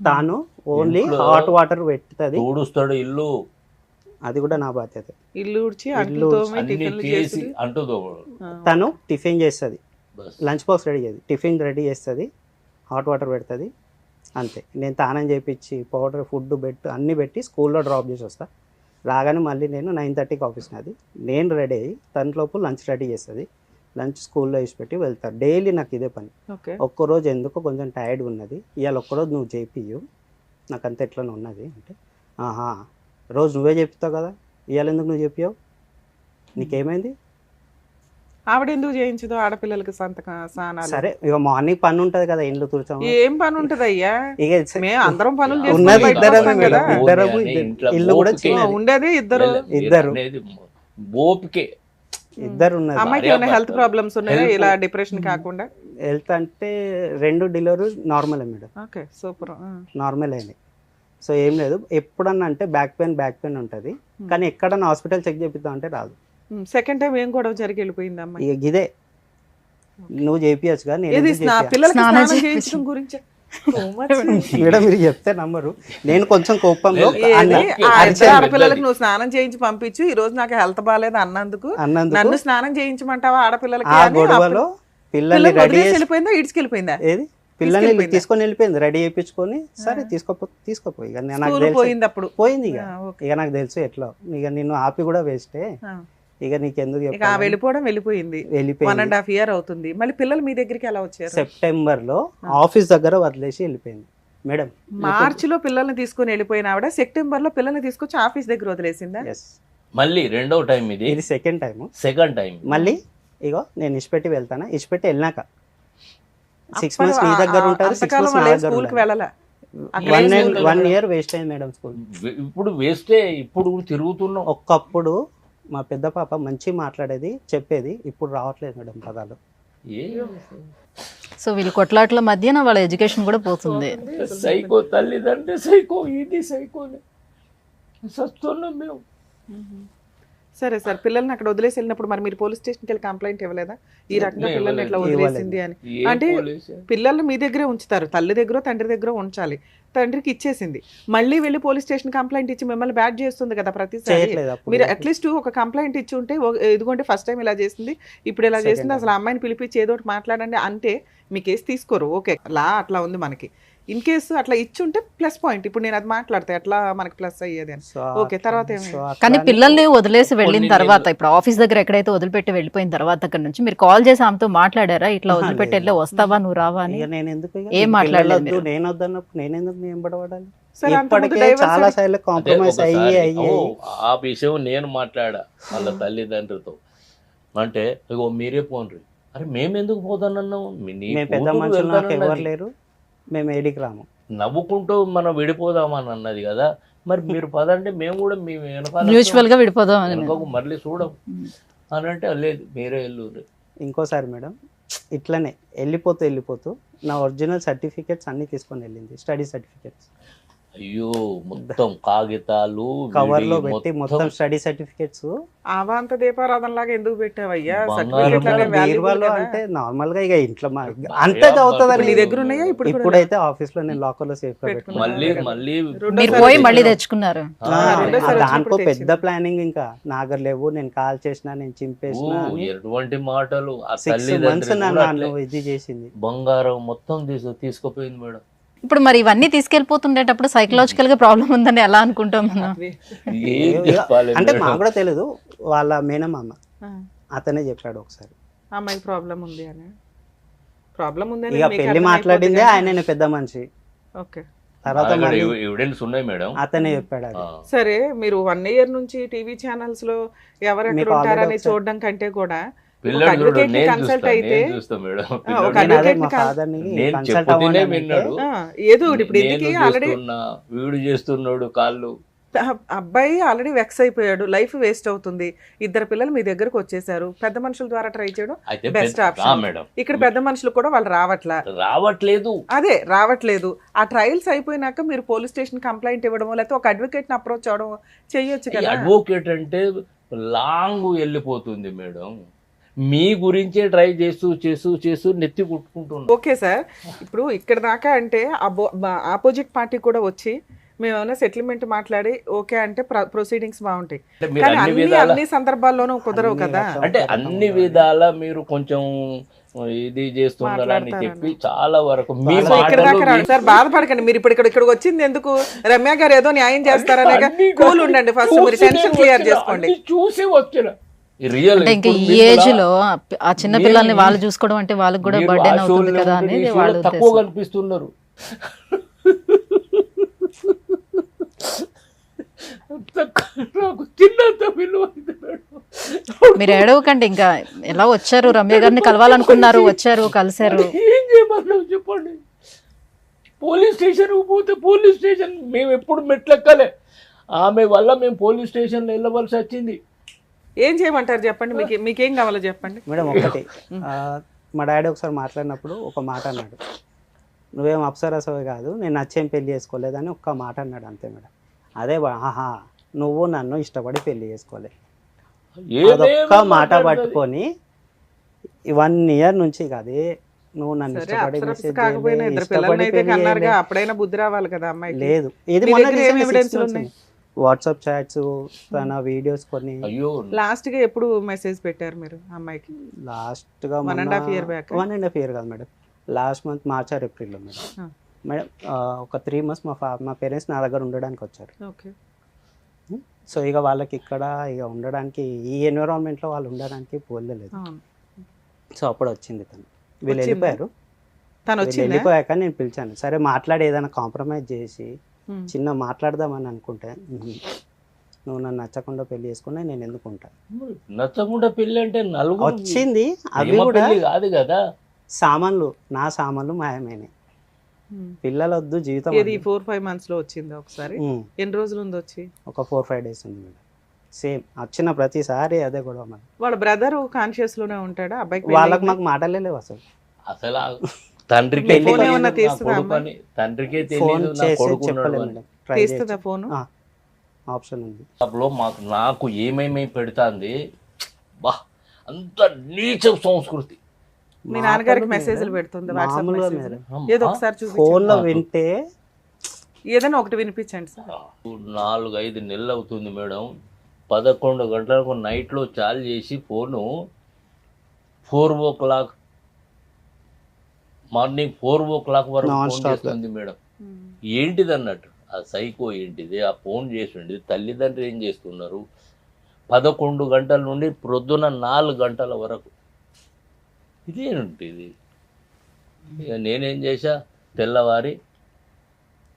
తాను ఓన్లీ ఇంట్లో హాట్ వాటర్ పెట్టుతుంది, ఊడుస్తాడు ఇల్లు, అది కూడా నా బాధ్యత. ఇల్లు ఊడ్చి ఇల్లు అంట్లు తోమి అన్ని టిఫిన్లు చేసి చేసి అంటుదో తను టిఫిన్ చేస్తుంది, బస్. లంచ్ బాక్స్ రెడీ చేస్తుంది, టిఫిన్ రెడీ చేస్తుంది, హాట్ వాటర్ పెడుతుంది, అంతే. నేను తానం చేపించి పౌడర్ ఫుడ్ బెడ్ అన్నీ పెట్టి స్కూల్లో డ్రాప్ చేసి వస్తా. రాగానే మళ్ళీ నేను 9:30కి ఆఫీస్ నాది, నేను రెడీ అయ్యి తనలోపు లంచ్ రెడీ చేస్తుంది, లంచ్ స్కూల్లో వేసి పెట్టి వెళ్తారు. డైలీ నాకు ఇదే పని. ఓకే. ఒక్కరోజు ఎందుకో కొంచెం టైర్డ్గా ఉన్నది, ఇవాళ ఒక్కరోజు నువ్వు చేపియు, నాకు అంత ఎట్లా ఉన్నది అంటే ఆహా రోజు నువ్వే చెప్తావు కదా, ఇవాళ ఎందుకు నువ్వు చెప్పావు, నీకేమైంది? ఆవిడ ఎందుకు చేయించదు ఆడపిల్లలకి సంతకం స్నానాలు? సరే ఇక మార్నింగ్ పని ఉంటుంది కదా, ఇండ్లు తుడచాము ఏం పని ఉంటది అయ్యా? ఇక మేము అందరం పనులు చేసుకొని ఉన్నది బయటకు ఇద్దరమే వస్తాం మేడం, కదా. ఇద్దరము ఇల్లు కూడా ఓపికే. చిన్నది. ఉండేది ఇద్దరు. ఇద్దరు. అనేది ఓపికే. ఇద్దరు ఉన్నది. అమ్మాయికి ఏమైనా హెల్త్ ప్రాబ్లమ్స్ ఉన్నాయా Health- ఇలా డిప్రెషన్ కాకుండా? హెల్త్ అంటే 2 డెలివరీ నార్మలే మేడం, ఓకే, సూపర్. నార్మల్ అయినాయి. సో ఏం లేదు, ఎప్పుడన్నా అంటే బ్యాక్ పెయిన్ ఉంటుంది, కానీ ఎక్కడన్నా హాస్పిటల్ చెక్ చేపిద్దాం అంటే రాదు. సెకండ్ టైం ఏం గొడవ జరిగి వెళ్ళిపోయింది అమ్మాయి? ఇక గిదే నువ్వు చేపియచ్చుగా, నేను ఏది ఎందుకు చేపియా? పిల్లలకి స్నానం స్నానం చేయించు. చేయించడం గురించి మేడం మీరు చెప్తే నమ్మరు, నేను కొంచెం కోపంలో లేదు, అన్న- ఆ అరిచాను. ఇద్దరు ఆడపిల్లలకి నువ్వు స్నానం చేయించి పంపించు, ఈ రోజు నాకు హెల్త్ బాగాలేదు అన్నందుకు అన్నందుకు నన్ను స్నానం చేయించమంటావా ఆడపిల్లలకి ఆ అని గొడవలో పిల్లల్ని పిల్లలు రెడీ వదిలేసి చేసి వెళ్ళిపోయిందా ఇడ్చుకెళ్ళిపోయిందా? ఏది పిల్లల్ని తీసుకెళ్ళిపోయిందా? తీసుకొని వెళ్ళిపోయింది, రెడీ చేయించుకొని సరే తీసుకోపోయి ఇక నాకు స్కూల్ తెలుసు పోయింది అప్పుడు. పోయింది ఇక. ఆ, ఓకే. ఇక నాకు తెలుసు ఎట్లా, ఇక నిన్ను ఆపి కూడా వేస్టే, ఆ. ఇక నీకెందుకు ఇక ఆ చెప్పాలి? వెళ్ళిపోవడం వెళ్ళిపోయింది. వెళ్ళిపోయింది. 1.5 year అవుతుంది. మళ్ళీ పిల్లలు మీ దగ్గరికి ఎలా వచ్చారు? సెప్టెంబర్లో ఆఫీస్ దగ్గర వదిలేసి వెళ్ళిపోయింది మేడం. మార్చిలో పిల్లల్ని తీసుకొని వెళ్ళిపోయిన ఆవిడ సెప్టెంబర్ లో పిల్లల్ని తీసుకొచ్చి ఆఫీస్ దగ్గర వదిలేసిందా? ఎస్, మళ్ళీ రెండో టైం ఇది, ఇది సెకండ్ టైం. Second time. మళ్ళీ ఇగో నేను ఇచ్చిపెట్టి వెళ్తాను, ఇచ్చిపెట్టి వెళ్ళినాక 6 అప్పుడు months మీ దగ్గర ఉంటారు, 6 అంతకాలం months నా వాళ్ళే దగ్గర స్కూల్ కి ఉంటారు. వెళ్ళాలా? అక్కడ ఏం స్కూల్? 1 year వేస్ట్ అయింది మేడం స్కూల్. ఇప్పుడు వేస్తే ఇప్పుడు తిరుగుతున్నాం. ఒక్కప్పుడు మా పెద్ద పాప మంచి మాట్లాడేది చెప్పేది, ఇప్పుడు రావట్లేదు మేడం పదాలు. సో వీళ్ళు కొట్లాట్ల మధ్యన వాళ్ళ ఎడ్యుకేషన్ కూడా పోతుంది. సైకో తల్లిదండ్రి సైకో, ఇది సైకోనే సస్తున్నాం మేము. సరే సార్, పిల్లల్ని అక్కడ వదిలేసి వెళ్ళినప్పుడు మరి మీరు పోలీస్ స్టేషన్కి వెళ్ళి కంప్లైంట్ ఇవ్వలేదా ఈ రకంగా నేను పిల్లల్ని ఎట్లా ఇవ్వలేదు. వదిలేసింది అని? ఏ అంటే పోలీసు? పిల్లల్ని మీ దగ్గరే ఉంచుతారు, తల్లి దగ్గర తండ్రి దగ్గర ఉంచాలి. తండ్రికి ఇచ్చేసింది, మళ్ళీ వెళ్ళి పోలీస్ స్టేషన్ కంప్లైంట్ ఇచ్చి మిమ్మల్ని బ్యాడ్ చేస్తుంది కదా ప్రతిసారి. చేయట్లేదు అప్పుడు. మీరు అట్లీస్ట్ ఒక కంప్లైంట్ ఇచ్చి ఉంటే ఇదిగోంటే ఫస్ట్ టైం ఇలా చేసింది, ఇప్పుడు ఇలా చేసింది, Second అసలు ఆ అమ్మాయిని పిలిపించి ఏదో ఒకటి మాట్లాడండి అంటే మీ కేసు తీసుకోరు. ఓకే, లా అట్లా ఉంది మనకి. ఇన్ కేసు అట్లా ఇచ్చుంటే ప్లస్ పాయింట్. ఇప్పుడు నేను అది మాట్లాడితే ఎట్లా మనకి ప్లస్ అయ్యేది అని. సో ఓకే, తర్వాత ఏమైంది? సో అట్లా కానీ అని పిల్లల్ని వదిలేసి వెళ్ళిన కొన్ని తర్వాత ఇప్పుడు ఆఫీస్ దగ్గర ఎక్కడైతే వదిలిపెట్టి వెళ్ళిపోయిన తర్వాత అక్కడ నుంచి మీరు కాల్ చేసి ఆమెతో మాట్లాడారా? ఇట్లా వదిలిపెట్టి వెళ్ళి వస్తావా నువ్వు రావా అని? ఇక నేను ఎందుకు ఇక ఏం నీ మాట్లాడలేదు పిల్లలు వద్దు, మీరు? నేను వద్దన్నప్పుడు నేను ఎందుకు నేను పడబడాలి? సరే, అంతకుముందు ఇప్పటికే divorce చాలా అడి- సార్లు అదే కాంప్రమైజ్ ఒకసారి, అయ్యి ఆ విషయం నేను మాట్లాడా వాళ్ళ తల్లిదండ్రులతో. అంటే ఇగో మీరే పోన్రి, అరే మేమెందుకు పోతానన్నావు, మేము పెద్ద మనుషులు నాకు ఎవరు లేరు, మేము ఏడికి రాము. నవ్వుకుంటూ మనం విడిపోదామని అన్నది కదా, మరి మీరు పదండి మేము కూడా మీ వెనకాల మ్యూచువల్ గా విడిపోదాం అని. వెనకకు మళ్ళీ చూడం అని అంటే లేదు మీరే వెళ్ళు. ఇంకోసారి మేడం ఇట్లనే వెళ్ళిపోతూ నా ఒరిజినల్ సర్టిఫికేట్స్ అన్నీ తీసుకొని వెళ్ళింది, స్టడీ సర్టిఫికేట్స్ అయ్యో మొత్తం కాగితాలు కవర్లో విడి పెట్టి మొత్తం స్టడీ సర్టిఫికేట్స్. ఆవాంత దీపారాధన లాగా ఎందుకు పెట్టావయ్యా? బంగారం సర్టిఫికేట్ బీరువాలో అంటే నార్మల్ గా ఇక ఇంట్లో అంతే అవుతుంది. నీ దగ్గర ఉన్నాయా ఇప్పుడు? ఇప్పుడైతే ఆఫీస్ లో నేను లాకర్ లో సేఫ్ గా పెట్టుకున్నాను. మళ్ళీ మీరు పోయి మళ్ళీ తెచ్చుకున్నారు. దానికో పెద్ద ప్లానింగ్, ఇంకా నాగర్ లేవు, నేను కాల్ చేసిన, నేను చింపేసిన, ఎటువంటి మాటలు. ఆ 6 months నన్ను ఇది చేసింది. బంగారం మొత్తం తీసుకుపోయింది మేడం. ఇప్పుడు మరి ఇవన్నీ తీసుకెళ్లిపోతుండేటప్పుడు సైకలాజికల్ గా ప్రాబ్లం ఉందని ఎలా అనుకుంటాం మనం? ఏం చెప్పాలి అంటే మేడం? మాకు కూడా తెలియదు, వాళ్ళ మేనమామ అతనే చెప్పాడు ఒకసారి. అమ్మాయికి ప్రాబ్లం ఉంది అని. ప్రాబ్లం ఉంది ఇక పెళ్లి మాట్లాడిందే ఆయన పెద్ద మనిషి. ఓకే. తర్వాత నా దగ్గర మళ్ళీ ఎవిడెన్స్ ఉన్నాయి మేడం. అతనే చెప్పాడు అది. సరే, మీరు 1 year నుంచి టీవీ ఛానల్స్ లో ఎవరెక్కడ మీకు already ఉంటారని ఒకసారి- చూడడం కంటే కూడా పిల్లడు చూడు, advocate ని నేను consult చూస్తా, అయితే నేను చూస్తా మేడం. ఒక పిల్లడు నేను అదే advocate మా ని ఫాదర్ ని నేను కన్సల్ట్ చెప్పుతూనే అవ్వండి విన్నాడు. ఏదో ఒకటి ఇప్పుడు ఎందుకు నేను ఆల్రెడీ చేస్తున్నా, వీడు చేస్తున్నాడు కాళ్ళు. అబ్బాయి ఆల్రెడీ వెక్స్ అయిపోయాడు, లైఫ్ వేస్ట్ అవుతుంది. 2 పిల్లలు మీ దగ్గరకు వచ్చేసారు, పెద్ద మనుషుల ద్వారా ట్రై చేయడం అయితే బెస్ట్ ఆ ఆప్షన్. మేడం ఇక్కడ పెద్ద మనుషులు కూడా వాళ్ళు రావట్లేదు. అదే రావట్లేదు. ఆ ట్రయల్స్ అయిపోయినాక మీరు పోలీస్ స్టేషన్ కంప్లైంట్ ఇవ్వడమో లేకపోతే ఒక అడ్వకేట్ ని అప్రోచ్ అవడం చెయ్యొచ్చు కదా. అడ్వకేట్ అంటే లాంగ్ వెళ్ళిపోతుంది మేడం. మీ గురించే ట్రై చేస్తూ నెత్తి కుట్టుకుంటున్నాం. ఓకే సార్, ఇప్పుడు ఇక్కడ దాకా అంటే ఆపోజిట్ పార్టీ కూడా వచ్చి మేము ఏమైనా సెటిల్మెంట్ మాట్లాడి ఓకే అంటే ప్రొసీడింగ్స్ బాగుంటాయి. అంటే మీరు కానీ అన్ని విధాల అన్ని సందర్భాల్లోనూ కుదరవు కదా. అంటే అన్ని విధాల మీరు కొంచెం ఇది చేస్తున్నారని చెప్పి చాలా వరకు మీ సో ఇక్కడ మాటలు దాకా రాడు. సార్ బాధపడకండి, మీరు ఇప్పుడు ఇక్కడికి వచ్చింది ఎందుకు? రమ్య గారు ఏదో న్యాయం చేస్తారనే అన్ని కూల్ ఉండండి, ఫస్ట్ మీరు టెన్షన్ క్లియర్ చేసుకోండి. చూసి వచ్చిన రియల్ అంటే ఇంకా ఈ ఏజ్ లో ఆ చిన్న పిల్లల్ని వాళ్ళు చూసుకోవడం అంటే వాళ్ళకి కూడా బర్డెన్ అవుతుంది కదా అనేది వాళ్ళు తక్కువ కనిపిస్తున్నారు. నాకు చిన్నంత విలువ ఉంది మేడం. మీరు ఏడవకండి. ఇంకా ఎలా వచ్చారు, రమ్య గారిని కలవాలనుకున్నారు, వచ్చారు, కలిశారు. ఏం చేయమన్నావు చెప్పండి. పోలీస్ స్టేషన్కి పోతే పోలీస్ స్టేషన్ మేము ఎప్పుడు మెట్లెక్కలే. ఆమె వల్ల మేము పోలీస్ స్టేషన్లో వెళ్ళవలసి వచ్చింది. ఏం చేయమంటారు చెప్పండి, మీకేం కావాలో చెప్పండి. మేడం ఒకటి, మా డాడీ ఒకసారి మాట్లాడినప్పుడు ఒక మాట అన్నాడు, నువ్వేం అప్సరసవి కాదు, నేను నచ్చేం పెళ్లి చేసుకోలేదని ఒక్క మాట అన్నాడు అంతే మేడం. అదే ఆహా నువ్వు నన్ను ఇష్టపడి పెళ్లి చేసుకోలే, అదొక్క మాట పట్టుకొని 1 year నుంచి కాదే నువ్వు నన్ను సరే, ఇష్టపడి అప్సరస మెసేజ్ కాకపోయినా 2 ఇష్టపడి పిల్లల్ని అయితే పెళ్లి కన్నారుగా, చేయలే. అప్పుడైనా బుద్ధి రావాలి కదా అమ్మాయికి. లేదు, ఇది మీ మొన్న దగ్గర ఏం evidence ఉన్నాయి? వాట్సాప్ చాట్స్, తన వీడియోస్ కొన్ని. అయ్యో లాస్ట్ గా ఎప్పుడు మెసేజ్ పెట్టారు మీరు అమ్మాయికి? లాస్ట్ గా 1.5 year back. 1.5 year కాదు madam, last month March are ఏప్రిల్లో మేడం. మేడం ఒక 3 months మా పేరెంట్స్ నా దగ్గర ఉండడానికి వచ్చారు. ఓకే. సో ఇక వాళ్ళకి ఇక్కడ ఇక ఉండడానికి ఈ ఎన్విరాన్మెంట్లో వాళ్ళు ఉండడానికి పోలేదు. సో అప్పుడు వచ్చింది తను, వీళ్ళు వెళ్ళిపోయారు. తను వీళ్ళు వచ్చిందా? వెళ్ళిపోయాక నేను పిలిచాను, సరే మాట్లాడి ఏదైనా కాంప్రమైజ్ చేసి చిన్న మాట్లాడదామని అనుకుంటే, నువ్వు నన్ను నచ్చకుండా పెళ్లి చేసుకున్నా నేను ఎందుకు ఉంటాను. నచ్చకుండా పెళ్లి అంటే నలుగురు వచ్చింది అవి ప్రేమ కూడా పెళ్లి కాదు కదా. సామాన్లు, నా సామాన్లు మాయమైనాయి. పిల్లలు వద్దు, జీవితం ఇది వద్దు. 4-5 months లో వచ్చిందా ఒకసారి? ఎన్ని రోజులు ఉంది వచ్చి? ఒక 4-5 days ఉంది మేడం. సేమ్ వచ్చిన ప్రతిసారి అదే గొడవ మరి. వాళ్ళ బ్రదర్ కాన్షియస్ లోనే ఉంటాడా అబ్బాయికి? వాళ్ళకి మాకు మాటలే లేవు అసలు. అసలు తండ్రికి పెళ్లి తెలియదు ఏమన్నా నా తీస్తుందా కొడుకని, తండ్రికి ఫోన్ తెలియదు నా చేసి కొడుకున్నాడు చెప్పలేదు అని. మేడం, ట్రై తీస్తుందా ఫోన్? ఆప్షన్ ఉంది. లో నాకు ఏమేమి పెడుతుంది బా, అంత నీచ సంస్కృతి. మీ నాన్నగారికి మెసేజ్లు పెడుతుంది వాట్సాప్ మామూలుగా మెసేజ్? మేడం, ఏదో ఒకసారి చూపించండి, ఫోన్ లో వింటే ఏదైనా ఒకటి వినిపించండి సార్. 4-5 నెలలు అవుతుంది మేడం. 11 గంటలకు నైట్లో చాలు చేసి ఫోను 4 o'clock మార్నింగ్ 4 o'clock వరకు Non ఫోన్ stop. చేస్తుంది మేడం. ఏంటిది అన్నట్టు ఆ సైకో ఏంటిది, ఆ ఫోన్ చేసింది. తల్లిదండ్రులు ఏం చేస్తున్నారు? 11 గంటల నుండి ప్రొద్దున 4 గంటల వరకు ఇదేంటిది. ఇక నేనేం చేశా, తెల్లవారి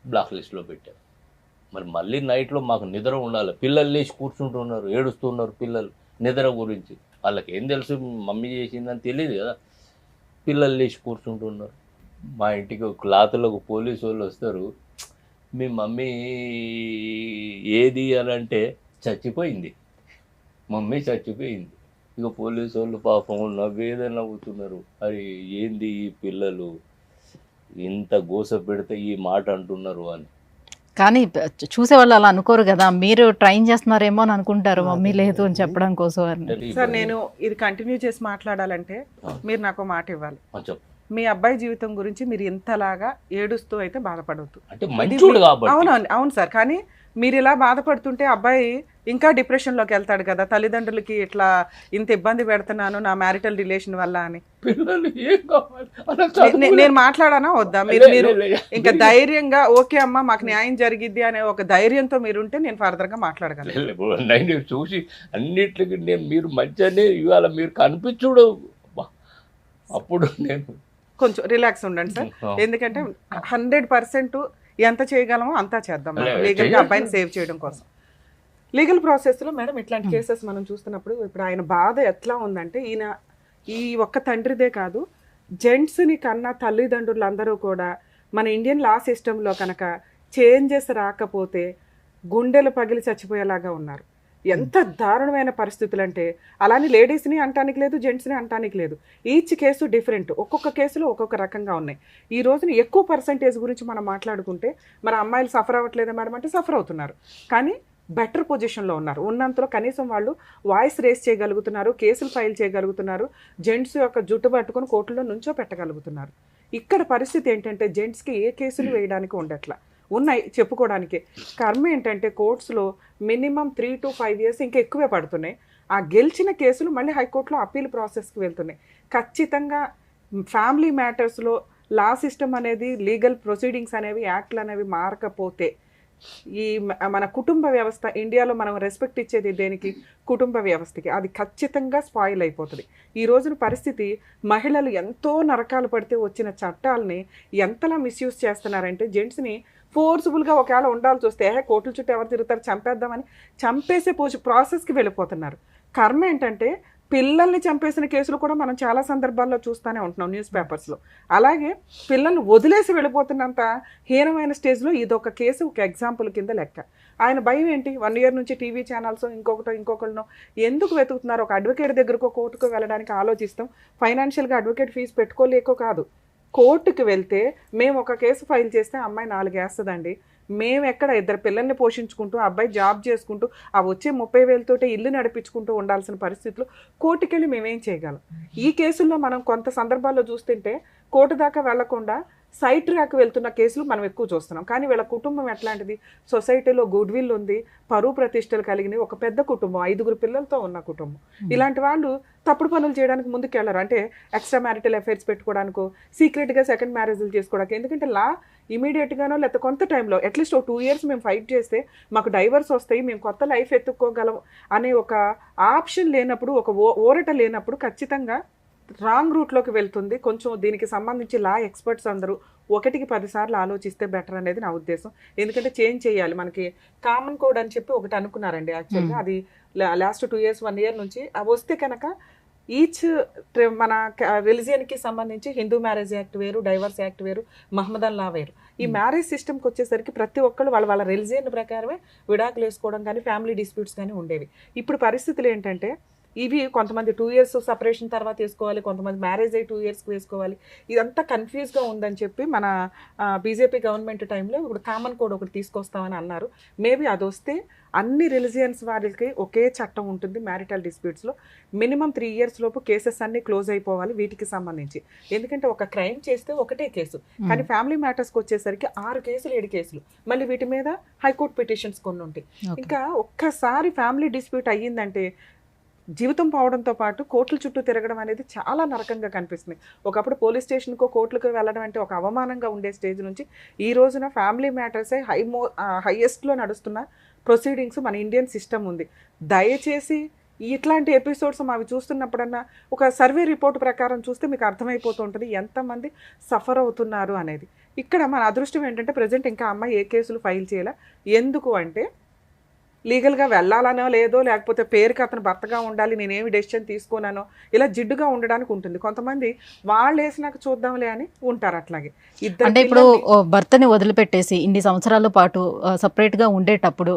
బ్లాక్ లిస్ట్లో పెట్టాను. మరి మళ్ళీ నైట్లో మాకు నిద్ర ఉండాలి. పిల్లలు లేచి కూర్చుంటున్నారు, ఏడుస్తున్నారు పిల్లలు నిద్ర గురించి. వాళ్ళకి ఏం తెలుసు మమ్మీ చేసిందని తెలియదు కదా. పిల్లలు లేచి కూర్చుంటున్నారు. మా ఇంటికి క్లాతులకు పోలీసు వాళ్ళు వస్తారు, మీ మమ్మీ ఏది అని అంటే చచ్చిపోయింది, మమ్మీ చచ్చిపోయింది. ఇక పోలీసు వాళ్ళు పాపం నవ్వేదే నవ్వుతున్నారు. అరే ఏంది ఈ పిల్లలు ఇంత గోస పెడితే ఈ మాట అంటున్నారు అని. కానీ చూసేవాళ్ళు అలా అనుకోరు కదా, మీరు ట్రైన్ చేస్తున్నారేమో అని అనుకుంటారు మమ్మీ లేదు అని చెప్పడం కోసం అని. సార్ నేను ఇది కంటిన్యూ చేసి మాట్లాడాలంటే మీరు నాకు మాట ఇవ్వాలి. చెప్పు. మీ అబ్బాయి జీవితం గురించి మీరు ఇంతలాగా ఏడుస్తూ అయితే బాధపడవద్దు. అంటే మంచోడు కాబట్టి. అవును సార్, కానీ మీరు ఇలా బాధపడుతుంటే అబ్బాయి ఇంకా డిప్రెషన్లోకి వెళ్తాడు కదా, తల్లిదండ్రులకి ఇట్లా ఇంత ఇబ్బంది పెడుతున్నాను నా మ్యారిటల్ రిలేషన్ వల్ల అని. పిల్లలు ఏం కావాలి నేను మాట్లాడానా వద్దా? మీరు ఇంకా ధైర్యంగా ఓకే అమ్మా మాకు న్యాయం జరిగిద్ది అనే ఒక ధైర్యంతో మీరుంటే నేను ఫర్దర్ గా మాట్లాడగలను. నేను చూసి అన్నిటికి మీరు మంచిగానే ఇవాళ మీరు కనిపించుడు అప్పుడు నేను కొంచెం రిలాక్స్ ఉండండి సార్, ఎందుకంటే 100% ఎంత చేయగలమో అంతా చేద్దాం లీగల్ గా అబ్బాయిని సేవ్ చేయడం కోసం. లీగల్ ప్రాసెస్ లో మేడం ఇట్లాంటి కేసెస్ మనం చూస్తున్నప్పుడు ఇప్పుడు ఆయన బాధ ఎట్లా ఉందంటే, ఈయన ఈ ఒక్క తండ్రిదే కాదు జెంట్స్ ని కన్నా తల్లిదండ్రులందరూ కూడా మన ఇండియన్ లా సిస్టంలో కనుక చేంజెస్ రాకపోతే గుండెలు పగిలి చచ్చిపోయేలాగా ఉన్నారు. ఎంత దారుణమైన పరిస్థితులు అంటే, అలానే లేడీస్ని అంటానికి లేదు, జెంట్స్ని అంటానికి లేదు. ఈచ్ కేసు డిఫరెంట్, ఒక్కొక్క కేసులో ఒక్కొక్క రకంగా ఉన్నాయి. ఈ రోజున ఎక్కువ పర్సంటేజ్ గురించి మనం మాట్లాడుకుంటే మన అమ్మాయిలు సఫర్ అవ్వట్లేదా మేడం అంటే సఫర్ అవుతున్నారు, కానీ బెటర్ పొజిషన్లో ఉన్నారు. ఉన్నంతలో కనీసం వాళ్ళు వాయిస్ రేస్ చేయగలుగుతున్నారు, కేసులు ఫైల్ చేయగలుగుతున్నారు, జెంట్స్ యొక్క జుట్టు పట్టుకొని కోర్టులో నుంచో పెట్టగలుగుతున్నారు. ఇక్కడ పరిస్థితి ఏంటంటే జెంట్స్కి ఏ కేసులు వేయడానికి ఉండట్లా, ఉన్నాయి చెప్పుకోవడానికి. కర్మ ఏంటంటే కోర్ట్స్లో మినిమం 3 to 5 years ఇంకా ఎక్కువే పడుతున్నాయి. ఆ గెలిచిన కేసులు మళ్ళీ హైకోర్టులో అప్పీల్ ప్రాసెస్కి వెళ్తున్నాయి. ఖచ్చితంగా ఫ్యామిలీ మ్యాటర్స్లో లా సిస్టమ్ అనేది, లీగల్ ప్రొసీడింగ్స్ అనేవి, యాక్ట్లు అనేవి మారకపోతే ఈ మన కుటుంబ వ్యవస్థ ఇండియాలో మనం రెస్పెక్ట్ ఇచ్చేది దేనికి? కుటుంబ వ్యవస్థకి. అది ఖచ్చితంగా స్పాయిల్ అయిపోతుంది. ఈ రోజున పరిస్థితి మహిళలు ఎంతో నరకాలు పడితే వచ్చిన చట్టాలని ఎంతలా మిస్యూజ్ చేస్తున్నారంటే జెంట్స్ని ఫోర్స్ఫుల్గా ఒకవేళ ఉండాల్సి వస్తే కోర్టుల చుట్టూ ఎవరు తిరుగుతారు చంపేద్దామని చంపేసే ప్రాసెస్కి వెళ్ళిపోతున్నారు. కర్మ ఏంటంటే పిల్లల్ని చంపేసిన కేసులు కూడా మనం చాలా సందర్భాల్లో చూస్తూనే ఉంటున్నాం న్యూస్ పేపర్స్లో. అలాగే పిల్లల్ని వదిలేసి వెళ్ళిపోతున్నంత హీనమైన స్టేజ్లో ఇదొక కేసు, ఒక ఎగ్జాంపుల్ కింద లెక్క. ఆయన భయం ఏంటి? 1 year నుంచి టీవీ ఛానల్స్ ఇంకొకరినో ఎందుకు వెతుకుతున్నారు? ఒక అడ్వకేట్ దగ్గరకు కోర్టుకు వెళ్ళడానికి ఆలోచిస్తాం. ఫైనాన్షియల్గా అడ్వకేట్ ఫీజు పెట్టుకోలేకో కాదు, కోర్టుకు వెళ్తే మేము ఒక కేసు ఫైల్ చేస్తే అమ్మాయి 4 వేస్తుందండి. మేము ఎక్కడ 2 పిల్లల్ని పోషించుకుంటూ, అబ్బాయి జాబ్ చేసుకుంటూ, ఆ వచ్చే 30,000 ఇల్లు నడిపించుకుంటూ ఉండాల్సిన పరిస్థితులు కోర్టుకు వెళ్ళి మేమేం చేయగలం? ఈ కేసుల్లో మనం కొంత సందర్భాల్లో చూస్తుంటే కోర్టు దాకా వెళ్లకుండా సైట్ ట్రాక్ వెళ్తున్న కేసులు మనం ఎక్కువ చూస్తున్నాం. కానీ వీళ్ళ కుటుంబం ఎట్లాంటిది? సొసైటీలో గుడ్ విల్ ఉంది, పరువు ప్రతిష్టలు కలిగిన ఒక పెద్ద కుటుంబం, 5 పిల్లలతో ఉన్న కుటుంబం. ఇలాంటి వాళ్ళు తప్పుడు పనులు చేయడానికి ముందుకెళ్ళరు. అంటే ఎక్స్ట్రా మ్యారిటల్ అఫైర్స్ పెట్టుకోవడానికో, సీక్రెట్గా సెకండ్ మ్యారేజ్లు చేసుకోవడానికి. ఎందుకంటే లా ఇమీడియట్గానో లేకపోతే కొంత టైంలో అట్లీస్ట్ 2 years మేము ఫైట్ చేస్తే మాకు డైవర్స్ వస్తాయి, మేము కొత్త లైఫ్ ఎత్తుక్కోగలం అనే ఒక ఆప్షన్ లేనప్పుడు, ఒక ఊరట లేనప్పుడు ఖచ్చితంగా రాంగ్ రూట్లోకి వెళ్తుంది. కొంచెం దీనికి సంబంధించి లా ఎక్స్పర్ట్స్ అందరూ 1కి 10 సార్లు ఆలోచిస్తే బెటర్ అనేది నా ఉద్దేశం. ఎందుకంటే చేంజ్ చేయాలి. మనకి కామన్ కోడ్ అని చెప్పి ఒకటి అనుకున్నారండి యాక్చువల్గా, అది లాస్ట్ 2 years 1 year నుంచి అవి వస్తే కనుక ఈచ్ మన రిలిజియన్కి సంబంధించి హిందూ మ్యారేజ్ యాక్ట్ వేరు, డైవర్స్ యాక్ట్ వేరు, మహమ్మదన్ లా వేరు. ఈ మ్యారేజ్ సిస్టమ్కి వచ్చేసరికి ప్రతి ఒక్కళ్ళు వాళ్ళ రిలిజియన్ ప్రకారమే విడాకులు వేసుకోవడం కానీ ఫ్యామిలీ డిస్ప్యూట్స్ కానీ ఉండేవి. ఇప్పుడు పరిస్థితులు ఏంటంటే ఇవి కొంతమంది 2 years సపరేషన్ తర్వాత వేసుకోవాలి, కొంతమంది మ్యారేజ్ అయ్యి 2 yearsకి వేసుకోవాలి. ఇదంతా కన్ఫ్యూజ్గా ఉందని చెప్పి మన బీజేపీ గవర్నమెంట్ టైంలో ఇప్పుడు కామన్ కోడ్ ఒకటి తీసుకొస్తామని అన్నారు. మేబీ అది వస్తే అన్ని రిలిజియన్స్ వారికి ఒకే చట్టం ఉంటుంది మ్యారిటల్ డిస్ప్యూట్స్లో. మినిమం 3 years లోపు కేసెస్ అన్నీ క్లోజ్ అయిపోవాలి వీటికి సంబంధించి. ఎందుకంటే ఒక క్రైమ్ చేస్తే ఒకటే కేసు, కానీ ఫ్యామిలీ మ్యాటర్స్కి వచ్చేసరికి 6 కేసులు 7 కేసులు, మళ్ళీ వీటి మీద హైకోర్టు పిటిషన్స్ కొన్ని ఉంటాయి. ఇంకా ఒక్కసారి ఫ్యామిలీ డిస్ప్యూట్ అయ్యిందంటే జీవితం పోవడంతో పాటు కోర్టుల చుట్టూ తిరగడం అనేది చాలా నరకంగా కనిపిస్తుంది. ఒకప్పుడు పోలీస్ స్టేషన్కో కోర్టులకు వెళ్ళడం అంటే ఒక అవమానంగా ఉండే స్టేజ్ నుంచి ఈ రోజున ఫ్యామిలీ మ్యాటర్సే హైయెస్ట్లో నడుస్తున్న ప్రొసీడింగ్స్ మన ఇండియన్ సిస్టమ్ ఉంది. దయచేసి ఇట్లాంటి ఎపిసోడ్స్ అవి చూస్తున్నప్పుడన్నా ఒక సర్వే రిపోర్ట్ ప్రకారం చూస్తే మీకు అర్థమైపోతూ ఉంటుంది ఎంతమంది సఫర్ అవుతున్నారు అనేది. ఇక్కడ మన అదృష్టం ఏంటంటే ప్రజెంట్ ఇంకా అమ్మాయి ఏ కేసులు ఫైల్ చేయాల. ఎందుకు అంటే లీగల్గా వెళ్ళాలనో లేదో, లేకపోతే పేరుకి అతను భర్తగా ఉండాలి, నేనేమి డెసిషన్ తీసుకున్నానో, ఇలా జిడ్డుగా ఉండడానికి ఉంటుంది. కొంతమంది వాళ్ళు వేసినాక చూద్దాంలే అని ఉంటారు అట్లాగే. అంటే ఇప్పుడు భర్తని వదిలిపెట్టేసి ఇన్ని సంవత్సరాల పాటు సపరేట్గా ఉండేటప్పుడు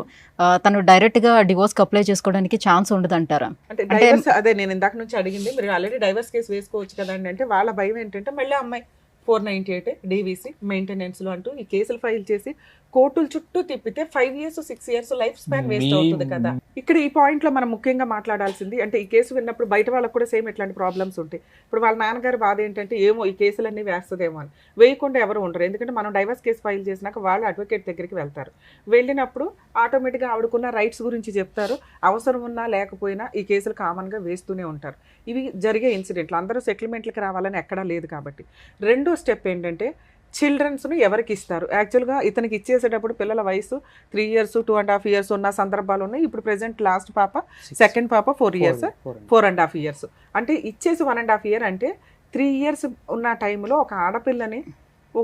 తను డైరెక్ట్గా డివోర్స్కి అప్లై చేసుకోవడానికి ఛాన్స్ ఉండదంటారా? అంటే డైవర్స్, అదే నేను ఇందాక నుంచి అడిగింది, మీరు ఆల్రెడీ డైవర్స్ కేసు వేసుకోవచ్చు కదండి అంటే, వాళ్ళ భయం ఏంటంటే మళ్ళీ అమ్మాయి 498 DVC మెయింటెనెన్స్లో అంటూ ఈ కేసులు ఫైల్ చేసి కోర్టుల చుట్టూ తిప్పితే 5 years 6 years life span waste అవుతుంది కదా. ఇక్కడ ఈ పాయింట్లో మనం ముఖ్యంగా మాట్లాడాల్సింది అంటే, ఈ కేసు విన్నప్పుడు బయట వాళ్ళకు కూడా సేమ్ ఇట్లాంటి ప్రాబ్లమ్స్ ఉంటాయి. ఇప్పుడు వాళ్ళ నాన్నగారి బాధ ఏంటంటే, ఏమో ఈ కేసులన్నీ వేస్తుందేమో అని. వేయకుండా ఎవరు ఉండరు, ఎందుకంటే మనం డైవర్స్ కేసు ఫైల్ చేసినాక వాళ్ళు అడ్వకేట్ దగ్గరికి వెళ్తారు. వెళ్ళినప్పుడు ఆటోమేటిక్గా ఆవిడకున్న రైట్స్ గురించి చెప్తారు. అవసరం ఉన్నా లేకపోయినా ఈ కేసులు కామన్గా వేస్తూనే ఉంటారు. ఇవి జరిగే ఇన్సిడెంట్లు, అందరూ సెటిల్మెంట్లకు రావాలని ఎక్కడా లేదు కాబట్టి. రెండో స్టెప్ ఏంటంటే, చిల్డ్రన్స్ను ఎవరికి ఇస్తారు. యాక్చువల్గా ఇతనికి ఇచ్చేసేటప్పుడు పిల్లల వయసు 3 years 2.5 years ఉన్న సందర్భాలు ఉన్నాయి. ఇప్పుడు ప్రెసెంట్ లాస్ట్ పాప, సెకండ్ పాప 4 years 4.5 years. అంటే ఇచ్చేసి 1.5 year అంటే 3 years ఉన్న టైంలో ఒక ఆడపిల్లని,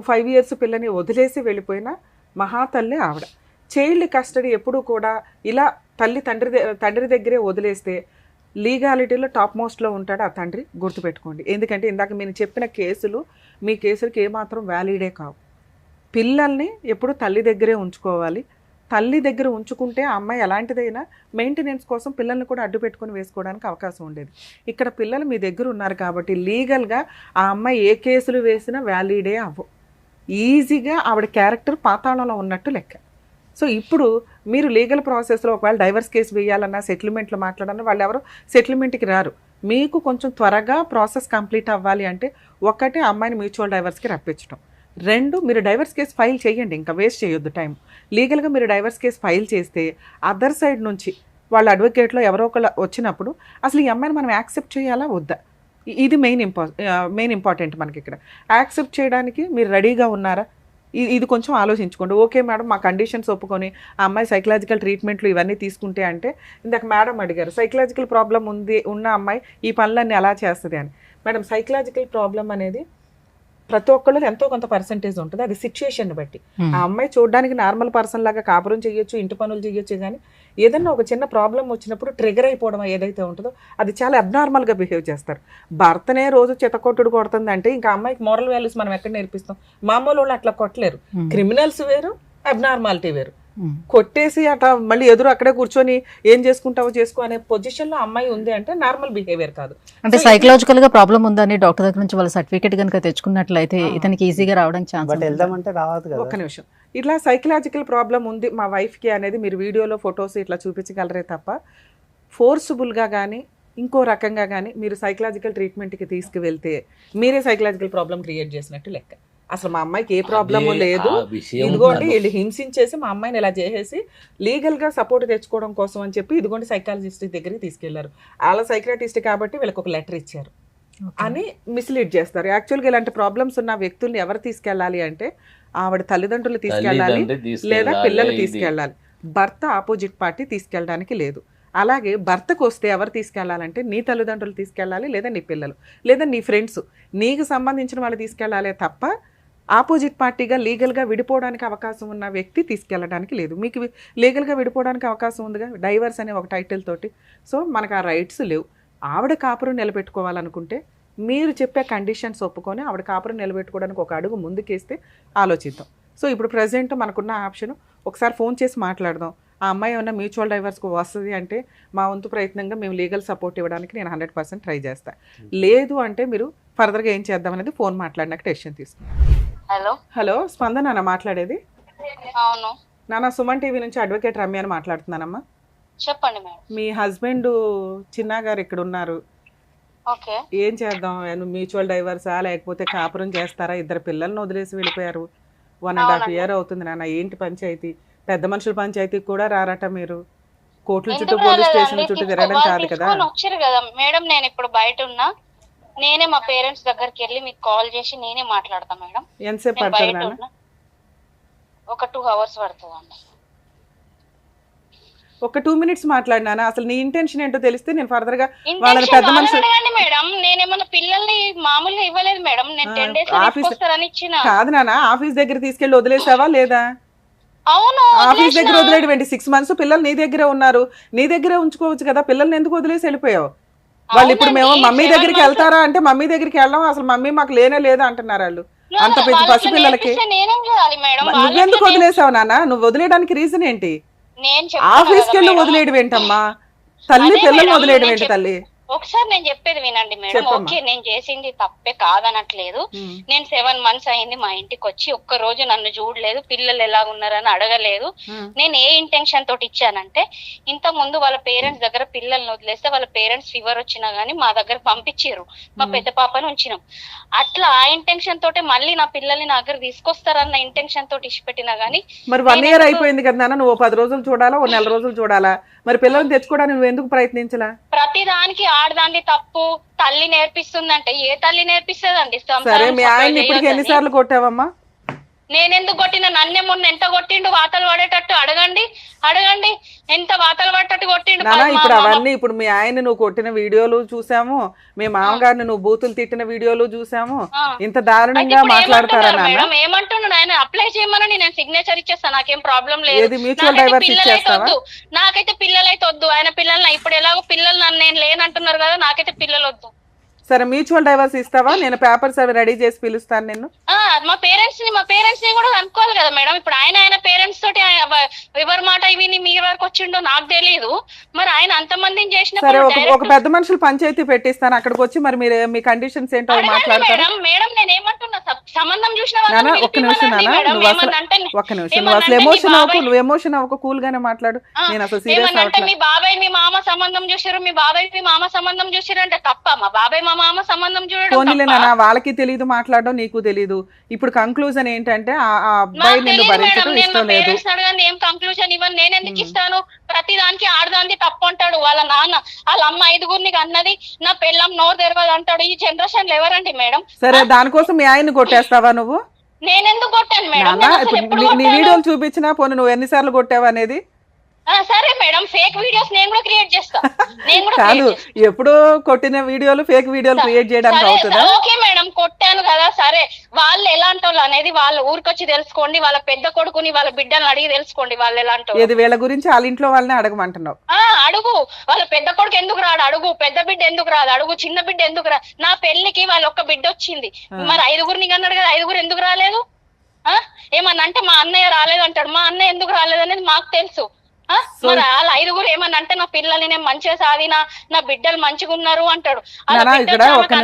5 years పిల్లని వదిలేసి వెళ్ళిపోయిన మహాతల్లి ఆవిడ. చైల్డ్ కస్టడీ ఎప్పుడు కూడా ఇలా తండ్రి దగ్గరే వదిలేస్తే లీగాలిటీలో టాప్ మోస్ట్లో ఉంటాడు ఆ తండ్రి, గుర్తుపెట్టుకోండి. ఎందుకంటే ఇందాక మీరు చెప్పిన కేసులు మీ కేసులకి ఏమాత్రం వ్యాలిడే కావు. పిల్లల్ని ఎప్పుడు తల్లి దగ్గరే ఉంచుకోవాలి. తల్లి దగ్గర ఉంచుకుంటే ఆ అమ్మాయి ఎలాంటిదైనా మెయింటెనెన్స్ కోసం పిల్లల్ని కూడా అడ్డు పెట్టుకొని వేసుకోవడానికి అవకాశం ఉండేది. ఇక్కడ పిల్లలు మీ దగ్గర ఉన్నారు కాబట్టి లీగల్గా ఆ అమ్మాయి ఏ కేసులు వేసినా వ్యాలిడే అవ్వవు. ఈజీగా ఆవిడ క్యారెక్టర్ పాతాళంలో ఉన్నట్టు లెక్క. సో ఇప్పుడు మీరు లీగల్ ప్రాసెస్లో ఒకవేళ డైవర్స్ కేసు వేయాలన్నా, సెటిల్మెంట్లో మాట్లాడాలన్నా వాళ్ళు ఎవరు సెటిల్మెంట్కి రారు. మీకు కొంచెం త్వరగా ప్రాసెస్ కంప్లీట్ అవ్వాలి అంటే, ఒకటి అమ్మాయిని మ్యూచువల్ డైవర్స్కి రప్పించడం, 2 మీరు డైవర్స్ కేసు ఫైల్ చేయండి, ఇంకా వేస్ట్ చేయొద్దు టైం. లీగల్గా మీరు డైవర్స్ కేసు ఫైల్ చేస్తే అదర్ సైడ్ నుంచి వాళ్ళ అడ్వకేట్లో ఎవరో ఒకళ్ళు వచ్చినప్పుడు అసలు ఈ అమ్మాయిని మనం యాక్సెప్ట్ చేయాలా వద్దా, ఇది మెయిన్ ఇంపార్టెంట్ మనకి. ఇక్కడ యాక్సెప్ట్ చేయడానికి మీరు రెడీగా ఉన్నారా, ఇది కొంచెం ఆలోచించుకోండి. ఓకే మేడం, మా కండిషన్స్ ఒప్పుకొని ఆ అమ్మాయి సైకలాజికల్ ట్రీట్మెంట్లు ఇవన్నీ తీసుకుంటే అంటే, ఇందాక మేడం అడిగారు సైకలాజికల్ ప్రాబ్లం ఉన్న అమ్మాయి ఈ పనులన్నీ ఎలా చేస్తుంది అని. మేడం, సైకలాజికల్ ప్రాబ్లం అనేది ప్రతి ఒక్కళ్ళు ఎంతో కొంత పర్సంటేజ్ ఉంటుంది, అది సిచ్యుయేషన్ బట్టి. ఆ అమ్మాయి చూడడానికి నార్మల్ పర్సన్ లాగా కాపురం చేయొచ్చు, ఇంటి పనులు చేయొచ్చు, కానీ ఏదన్నా ఒక చిన్న ప్రాబ్లం వచ్చినప్పుడు ట్రిగర్ అయిపోవడం ఏదైతే ఉంటుందో అది చాలా అబ్నార్మల్గా బిహేవ్ చేస్తారు. భర్తనే రోజు చితకొట్టుడు కొడుతుంది అంటే ఇంకా అమ్మాయికి మోరల్ వాల్యూస్ మనం ఎక్కడ నేర్పిస్తాం? మామూలు వాళ్ళు అట్లా కొట్టలేరు. క్రిమినల్స్ వేరు, అబ్నార్మాలిటీ వేరు. కొట్టేసి అట్లా మళ్ళీ ఎదురు అక్కడే కూర్చొని ఏం చేసుకుంటావో చేసుకో అనే పొజిషన్ లో అమ్మాయి ఉంది అంటే నార్మల్ బిహేవియర్ కాదు. అంటే సైకలాజికల్ గా ప్రాబ్లం ఉందని డాక్టర్ దగ్గర నుంచి వాళ్ళ సర్టిఫికేట్ కనుక తెచ్చుకున్నట్లయితే ఇతనికి ఈజీగా రావడానికి ఛాన్స్. వెళ్దామంటే రావద్దు కదా. ఒక్క నిమిషం, ఇట్లా సైకలాజికల్ ప్రాబ్లం ఉంది మా వైఫ్ కి అనేది మీరు వీడియోలో ఫొటోస్ ఇట్లా చూపించగలరే తప్ప, ఫోర్స్ఫుల్ గా కానీ ఇంకో రకంగా కానీ మీరు సైకలాజికల్ ట్రీట్మెంట్ కి తీసుకువెళ్తే మీరే సైకలాజికల్ ప్రాబ్లం క్రియేట్ చేసినట్టు లెక్క. అసలు మా అమ్మాయికి ఏ ప్రాబ్లము లేదు, ఇదిగోండి వీళ్ళు హింసించేసి మా అమ్మాయిని ఇలా చేసేసి లీగల్గా సపోర్ట్ తెచ్చుకోవడం కోసం అని చెప్పి ఇదిగోండి సైకాలజిస్ట్ దగ్గరికి తీసుకెళ్లారు. వాళ్ళ సైకాలజిస్ట్ కాబట్టి వీళ్ళకి ఒక లెటర్ ఇచ్చారు అని మిస్లీడ్ చేస్తారు. యాక్చువల్గా ఇలాంటి ప్రాబ్లమ్స్ ఉన్న వ్యక్తుల్ని ఎవరు తీసుకెళ్ళాలి అంటే, ఆవిడ తల్లిదండ్రులు తీసుకెళ్ళాలి లేదా పిల్లలు తీసుకెళ్ళాలి. భర్త ఆపోజిట్ పార్టీ తీసుకెళ్ళడానికి లేదు. అలాగే భర్తకు వస్తే ఎవరు తీసుకెళ్లాలంటే, నీ తల్లిదండ్రులు తీసుకెళ్ళాలి, లేదా నీ పిల్లలు, లేదా నీ ఫ్రెండ్స్, నీకు సంబంధించిన వాళ్ళు తీసుకెళ్లాలి తప్ప ఆపోజిట్ పార్టీగా లీగల్గా విడిపోవడానికి అవకాశం ఉన్న వ్యక్తి తీసుకెళ్ళడానికి లేదు. మీకు లీగల్గా విడిపోవడానికి అవకాశం ఉందిగా డైవర్స్ అనే ఒక టైటిల్ తోటి. సో మనకు ఆ రైట్స్ లేవు. ఆవిడ కాపురం నిలబెట్టుకోవాలనుకుంటే మీరు చెప్పే కండిషన్స్ ఒప్పుకొని ఆవిడ కాపురం నిలబెట్టుకోవడానికి ఒక అడుగు ముందుకేస్తే ఆలోచిద్దాం. సో ఇప్పుడు ప్రజెంట్ మనకున్న ఆప్షన్ ఒకసారి ఫోన్ చేసి మాట్లాడదాం. ఆ అమ్మాయి ఏమన్నా మ్యూచువల్ డైవర్స్కి వస్తుంది అంటే మా వంతు ప్రయత్నంగా మేము లీగల్ సపోర్ట్ ఇవ్వడానికి నేను 100% ట్రై చేస్తాను. లేదు అంటే మీరు ఫర్దర్గా ఏం చేద్దాం అనేది ఫోన్ మాట్లాడినాక డెసిషన్ తీసుకుంటాం. హలో స్పందన నాన్న మాట్లాడేది? అవును నాన్న, సుమన్ టీవీ నుంచి అడ్వకేట్ రమ్య అని మాట్లాడుతున్నానమ్మా. చెప్పండి మేడం. మీ హస్బెండ్ చిన్నా గారు ఇక్కడ ఉన్నారు. ఓకే, ఏం చేద్దాం? మ్యూచువల్ డైవర్సా లేకపోతే కాపురం చేస్తారా? 2 పిల్లల్ని వదిలేసి వెళ్ళిపోయారు. 1.5 year అవుతుంది నాన్న. ఏంటి పంచాయతీ? పెద్ద మనుషుల పంచాయతీకి కూడా రారట మీరు. కోర్టుల చుట్టూ పోలీస్ స్టేషన్ చుట్టూ తిరగడం కాదు కదా. వచ్చారు కదా మేడం, నేను ఇప్పుడు బయట ఉన్నా, నేనే మా పేరెంట్స్ దగ్గరికి వెళ్ళి మీకు కాల్ చేసి నేనే మాట్లాడతా మేడం. ఎంతసేపు పడుతుంది నాన్న? ఒక 2 hours పడుతుందండి. ఒక 2 minutes మాట్లాడినా. అసలు నీ ఇంటెన్షన్ ఏంటో తెలిస్తే నేను ఫర్దర్ గా వాళ్ళని పెద్ద మనుషులు మేడం. నేనేమన్నా పిల్లల్ని మామూలుగా ఇవ్వలేదు మేడం, నేను 10 days తీసుకొస్తారని ఇచ్చిన. కాదు నాన్న, ఆఫీస్ దగ్గర తీసుకెళ్లి వదిలేసావా లేదా? అవును ఆఫీస్ దగ్గర వదిలేడు 6 months పిల్లలు నీ దగ్గరే ఉన్నారు, నీ దగ్గరే ఉంచుకోవచ్చు కదా, పిల్లల్ని ఎందుకు వదిలేసి వెళ్ళిపోయావు? వాళ్ళు ఇప్పుడు మేము మమ్మీ దగ్గరికి వెళ్తారా అంటే మమ్మీ దగ్గరికి వెళ్ళాం, అసలు మమ్మీ మాకు లేనే లేదు అంటున్నారు వాళ్ళు. అంత పెద్ద పసి పిల్లలకి నేనేం చేయాలి మేడం? నువ్వెందుకు వదిలేసావు నాన్న? నువ్వు వదిలేయడానికి రీజన్ ఏంటి? నేను ఆఫీస్కి వెళ్ళి వదిలేయడం ఏంటమ్మా? తల్లి పిల్లల్ని వదిలేయడం ఏంటి తల్లి? ఒకసారి నేను చెప్పేది వినండి మేడం. ఓకే, నేను చేసింది తప్పే కాదనట్లేదు. నేను 7 months అయింది మా ఇంటికి వచ్చి, ఒక్క రోజు నన్ను చూడలేదు, పిల్లలు ఎలా ఉన్నారని అడగలేదు. నేను ఏ ఇంటెన్షన్ తోటి ఇచ్చానంటే, ఇంత ముందు వాళ్ళ పేరెంట్స్ దగ్గర పిల్లల్ని వదిలేస్తే వాళ్ళ పేరెంట్స్ ఫీవర్ వచ్చినా గానీ మా దగ్గర పంపించారు, మా పెద్ద పాపను ఉంచినాం. అట్లా ఆ ఇంటెన్షన్ తోటి మళ్ళీ నా పిల్లల్ని నా దగ్గర తీసుకొస్తారన్న ఇంటెన్షన్ తోటి ఇచ్చిపెట్టినా గానీ. మరి 1 year అయిపోయింది కదా నాన్న, నువ్వు 10 రోజులు చూడాలా, 1 నెల రోజులు చూడాలా? మరి పిల్లల్ని తెచ్చుకోవడానికి నువ్వు ఎందుకు ప్రయత్నించలా? ప్రతి దానికి ఆడదాన్ని తప్పు తల్లి నేర్పిస్తుందంటే ఏ తల్లి నేర్పిస్తుందండి? సరే, మీ ఆయన ఇప్పటికి ఎన్నిసార్లు కొట్టావమ్మా? నేనెందుకు కొట్టిన? నన్నే మొన్న ఎంత కొట్టిండు వాతలు పడేటట్టు? అడగండి ఎంత వాతలు పడేటట్టు కొట్టిండు. ఇప్పుడు అవన్నీ ఇప్పుడు మీ ఆయన నువ్వు కొట్టిన వీడియోలు చూసాము, మీ మామగారిని నువ్వు బూతులు తిట్టిన వీడియోలు చూసాము. ఇంత దారుణంగా మాట్లాడతారా నాన్న? ఏమంటున్నాడు ఆయన? అప్లై చేయమని నేను సిగ్నేచర్ ఇచ్చేస్తాను, నాకేం ప్రాబ్లం లేదు. మ్యూచువల్ డైవర్స్ ఇచ్చేస్తావా? నాకైతే పిల్లలైతే వద్దు. ఆయన పిల్లల్ని ఇప్పుడు ఎలాగో పిల్లలు నన్ను నేను లేనంటున్నారు కదా, నాకైతే పిల్లలు వద్దు. సరే, మ్యూచువల్ డైవర్స్ ఇస్తావా? నేను పేపర్స్ అవి రెడీ చేసి పిలుస్తాను నిన్ను. మా పేరెంట్స్ ని కూడా అనుకోవాలి కదా మేడం. ఇప్పుడు ఆయన పేరెంట్స్ తోటి ఎవరి మాట విని మీ వరకు వచ్చిండో నాకు తెలియదు. మరి ఆయన అంతమందిని చేసిన సరే, ఒక పెద్ద మనుషులు పంచాయతీ పెట్టిస్తాను, అక్కడికి వచ్చి మరి మీరు మీ కండిషన్స్ ఏంటో మాట్లాడతారు. మేడం నేను ఏమంటున్నా, సంబంధం చూసిన ఒక్క నిమిషం నాన్న, నువ్వు అసలు ఎమోషన్ అవ్వకు, కూల్ గానే మాట్లాడు. నేను అసలు సీరియస్ అంటే మీ బాబాయ్ మీ మామ సంబంధం చూసారు, మీ బాబాయ్ మీ మామ సంబంధం చూసారు అంటే తప్ప? మా బాబాయ్ మా మామ సంబంధం చూడడం వాళ్ళకి తెలియదు, మాట్లాడడం నీకు తెలియదు. ఇప్పుడు కంక్లూజన్ ఏంటంటే ఆ అబ్బాయి నిన్ను భరించడం ఇష్టం లేదు. ఏం కంక్లూజన్ ఇవ్వను, నేను ఎందుకు ఇస్తాను? ప్రతి దానికి ఆడదానికి తప్పు అంటాడు వాళ్ళ నాన్న. వాళ్ళ అమ్మ 5గురిని అన్నది, నా పెళ్ళం నోరు తెరవదు అంటాడు. ఈ జనరేషన్ లో ఎవరండి మేడం? సరే, దానికోసం మీ ఆయన్ని కొట్టేస్తావా నువ్వు? నేనెందుకు కొట్టాను మేడం? నీ వీడియోలు చూపించినా పోనీ నువ్వు ఎన్నిసార్లు కొట్టావు అనేది? సరే మేడం, ఫేక్ వీడియోస్ నేను కూడా క్రియేట్ చేస్తా. కాదు, ఎప్పుడో కొట్టిన వీడియోలు ఫేక్ వీడియోలు క్రియేట్ చేయడానికి అవుతుందా? ఓకే మేడం, కొట్టాను కదా. సరే, వాళ్ళు ఎలాంటి వాళ్ళు అనేది వాళ్ళ ఊరికొచ్చి తెలుసుకోండి. వాళ్ళ పెద్ద కొడుకుని వాళ్ళ బిడ్డను అడిగి తెలుసుకోండి వాళ్ళు ఎలాంటి. ఇది వీళ్ళ గురించి వాళ్ళ ఇంట్లో వాళ్ళని అడగమంటున్నావు? అడుగు. వాళ్ళ పెద్ద కొడుకు ఎందుకు రాడు అడుగు, పెద్ద బిడ్డ ఎందుకు రాదు అడుగు, చిన్న బిడ్డ ఎందుకు రా. నా పెళ్లికి వాళ్ళ ఒక్క బిడ్డ వచ్చింది, మరి 5గురిని అన్నాడు కదా, 5గురు ఎందుకు రాలేదు? ఏమన్నా అంటే మా అన్నయ్య రాలేదు అంటాడు. మా అన్నయ్య ఎందుకు రాలేదు అనేది మాకు తెలుసు. మరి వాళ్ళ 5గురు ఏమన్నా అంటే నా పిల్లల్ని నేను మంచిగా సాధినా, నా బిడ్డలు మంచిగా ఉన్నారు అంటాడు. ఇక్కడ ఒక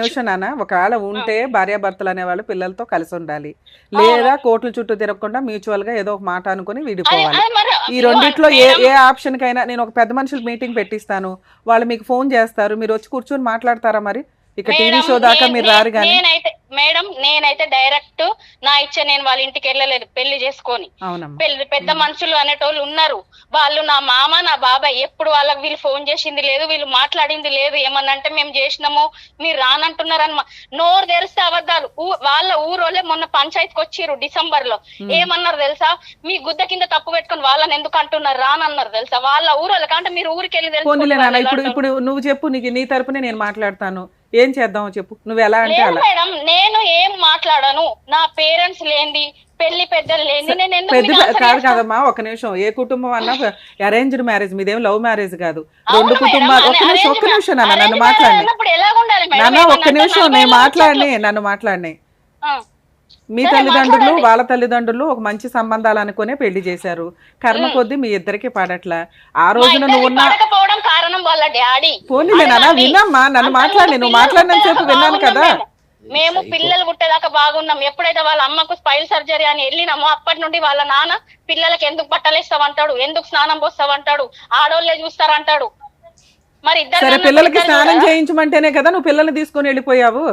నిమిషం నాన్న, ఒకవేళ ఉంటే భార్యాభర్తలు అనేవాళ్ళు పిల్లలతో కలిసి ఉండాలి, లేదా కోర్టుల చుట్టూ తిరగకుండా మ్యూచువల్ గా ఏదో ఒక మాట అనుకుని విడిపోవాలి. ఈ రెండిట్లో ఏ ఆప్షన్ కైనా నేను ఒక పెద్ద మనుషులు మీటింగ్ పెట్టిస్తాను, వాళ్ళు మీకు ఫోన్ చేస్తారు, మీరు వచ్చి కూర్చొని మాట్లాడతారా? మరి ఇక టీవీ షో దాకా మీరు రారు. కానీ నేనైతే డైరెక్ట్ నా ఇచ్చ నేను వాళ్ళ ఇంటికి వెళ్ళలేదు పెళ్లి చేసుకొని. పెద్ద మనుషులు అనేటోళ్ళు ఉన్నారు, వాళ్ళు నా మామ నా బాబాయ్. ఎప్పుడు వాళ్ళకి వీళ్ళు ఫోన్ చేసింది లేదు, వీళ్ళు మాట్లాడింది లేదు. ఏమన్నంటే మేము చేసినాము మీరు రానంటున్నారని నోరు తెరిస్తే అబద్ధాలు. వాళ్ళ ఊరోళ్ళే మొన్న పంచాయతీకి వచ్చిర్రు డిసెంబర్ లో. ఏమన్నారు తెలుసా? మీ గుద్ద కింద తప్పు పెట్టుకుని వాళ్ళని ఎందుకు అంటున్నారు రానన్నారు తెలుసా? వాళ్ళ ఊరోళ్ళకి అంటే మీరు ఊరికి వెళ్ళి ఇప్పుడు నువ్వు చెప్పు, నీ తరపునే నేను మాట్లాడతాను, ఏం చేద్దామో చెప్పు. నువ్వు ఎలా అంటే అలా. మేడం నేను ఏం మాట్లాడను, నా పేరెంట్స్ లేంది, పెళ్లి పెద్దలు లేంది, నేను ఎందుకు కాదమ్మా, ఒక నిమిషం. ఏ కుటుంబం అన్నా అరేంజ్డ్ మ్యారేజ్, మీదేం లవ్ మ్యారేజ్ కాదు. 2 కుటుంబాలు. ఒక్క నిమిషం నాన్న, నన్ను మాట్లాడి నాన్న, ఒక్క నిమిషం నన్ను మాట్లాడినాయి. మీ తల్లిదండ్రులు వాళ్ళ తల్లిదండ్రులు ఒక మంచి సంబంధాలు అనుకునే పెళ్లి చేశారు. కర్మ కొద్దీ మీ ఇద్దరికి పడట్లా. ఆ రోజున నువ్వు పోనీలే నాన్న, విన్నమ్మా, నన్ను మాట్లాడి, నువ్వు మాట్లాడినంత సేపు విన్నాను కదా. మేము పిల్లలు పుట్టేదాకా బాగున్నాం. ఎప్పుడైతే వాళ్ళ అమ్మకు స్పైల్ సర్జరీ అని వెళ్ళినామో అప్పటి నుండి వాళ్ళ నాన్న పిల్లలకి ఎందుకు బట్టలేస్తావంటాడు, ఎందుకు స్నానం పోస్తావంటాడు, ఆడోళ్ళే చూస్తారంటాడు. మరి ఇద్దరు పిల్లలకి స్నానం చేయించమంటేనే కదా నువ్వు పిల్లల్ని తీసుకొని వెళ్ళిపోయావు.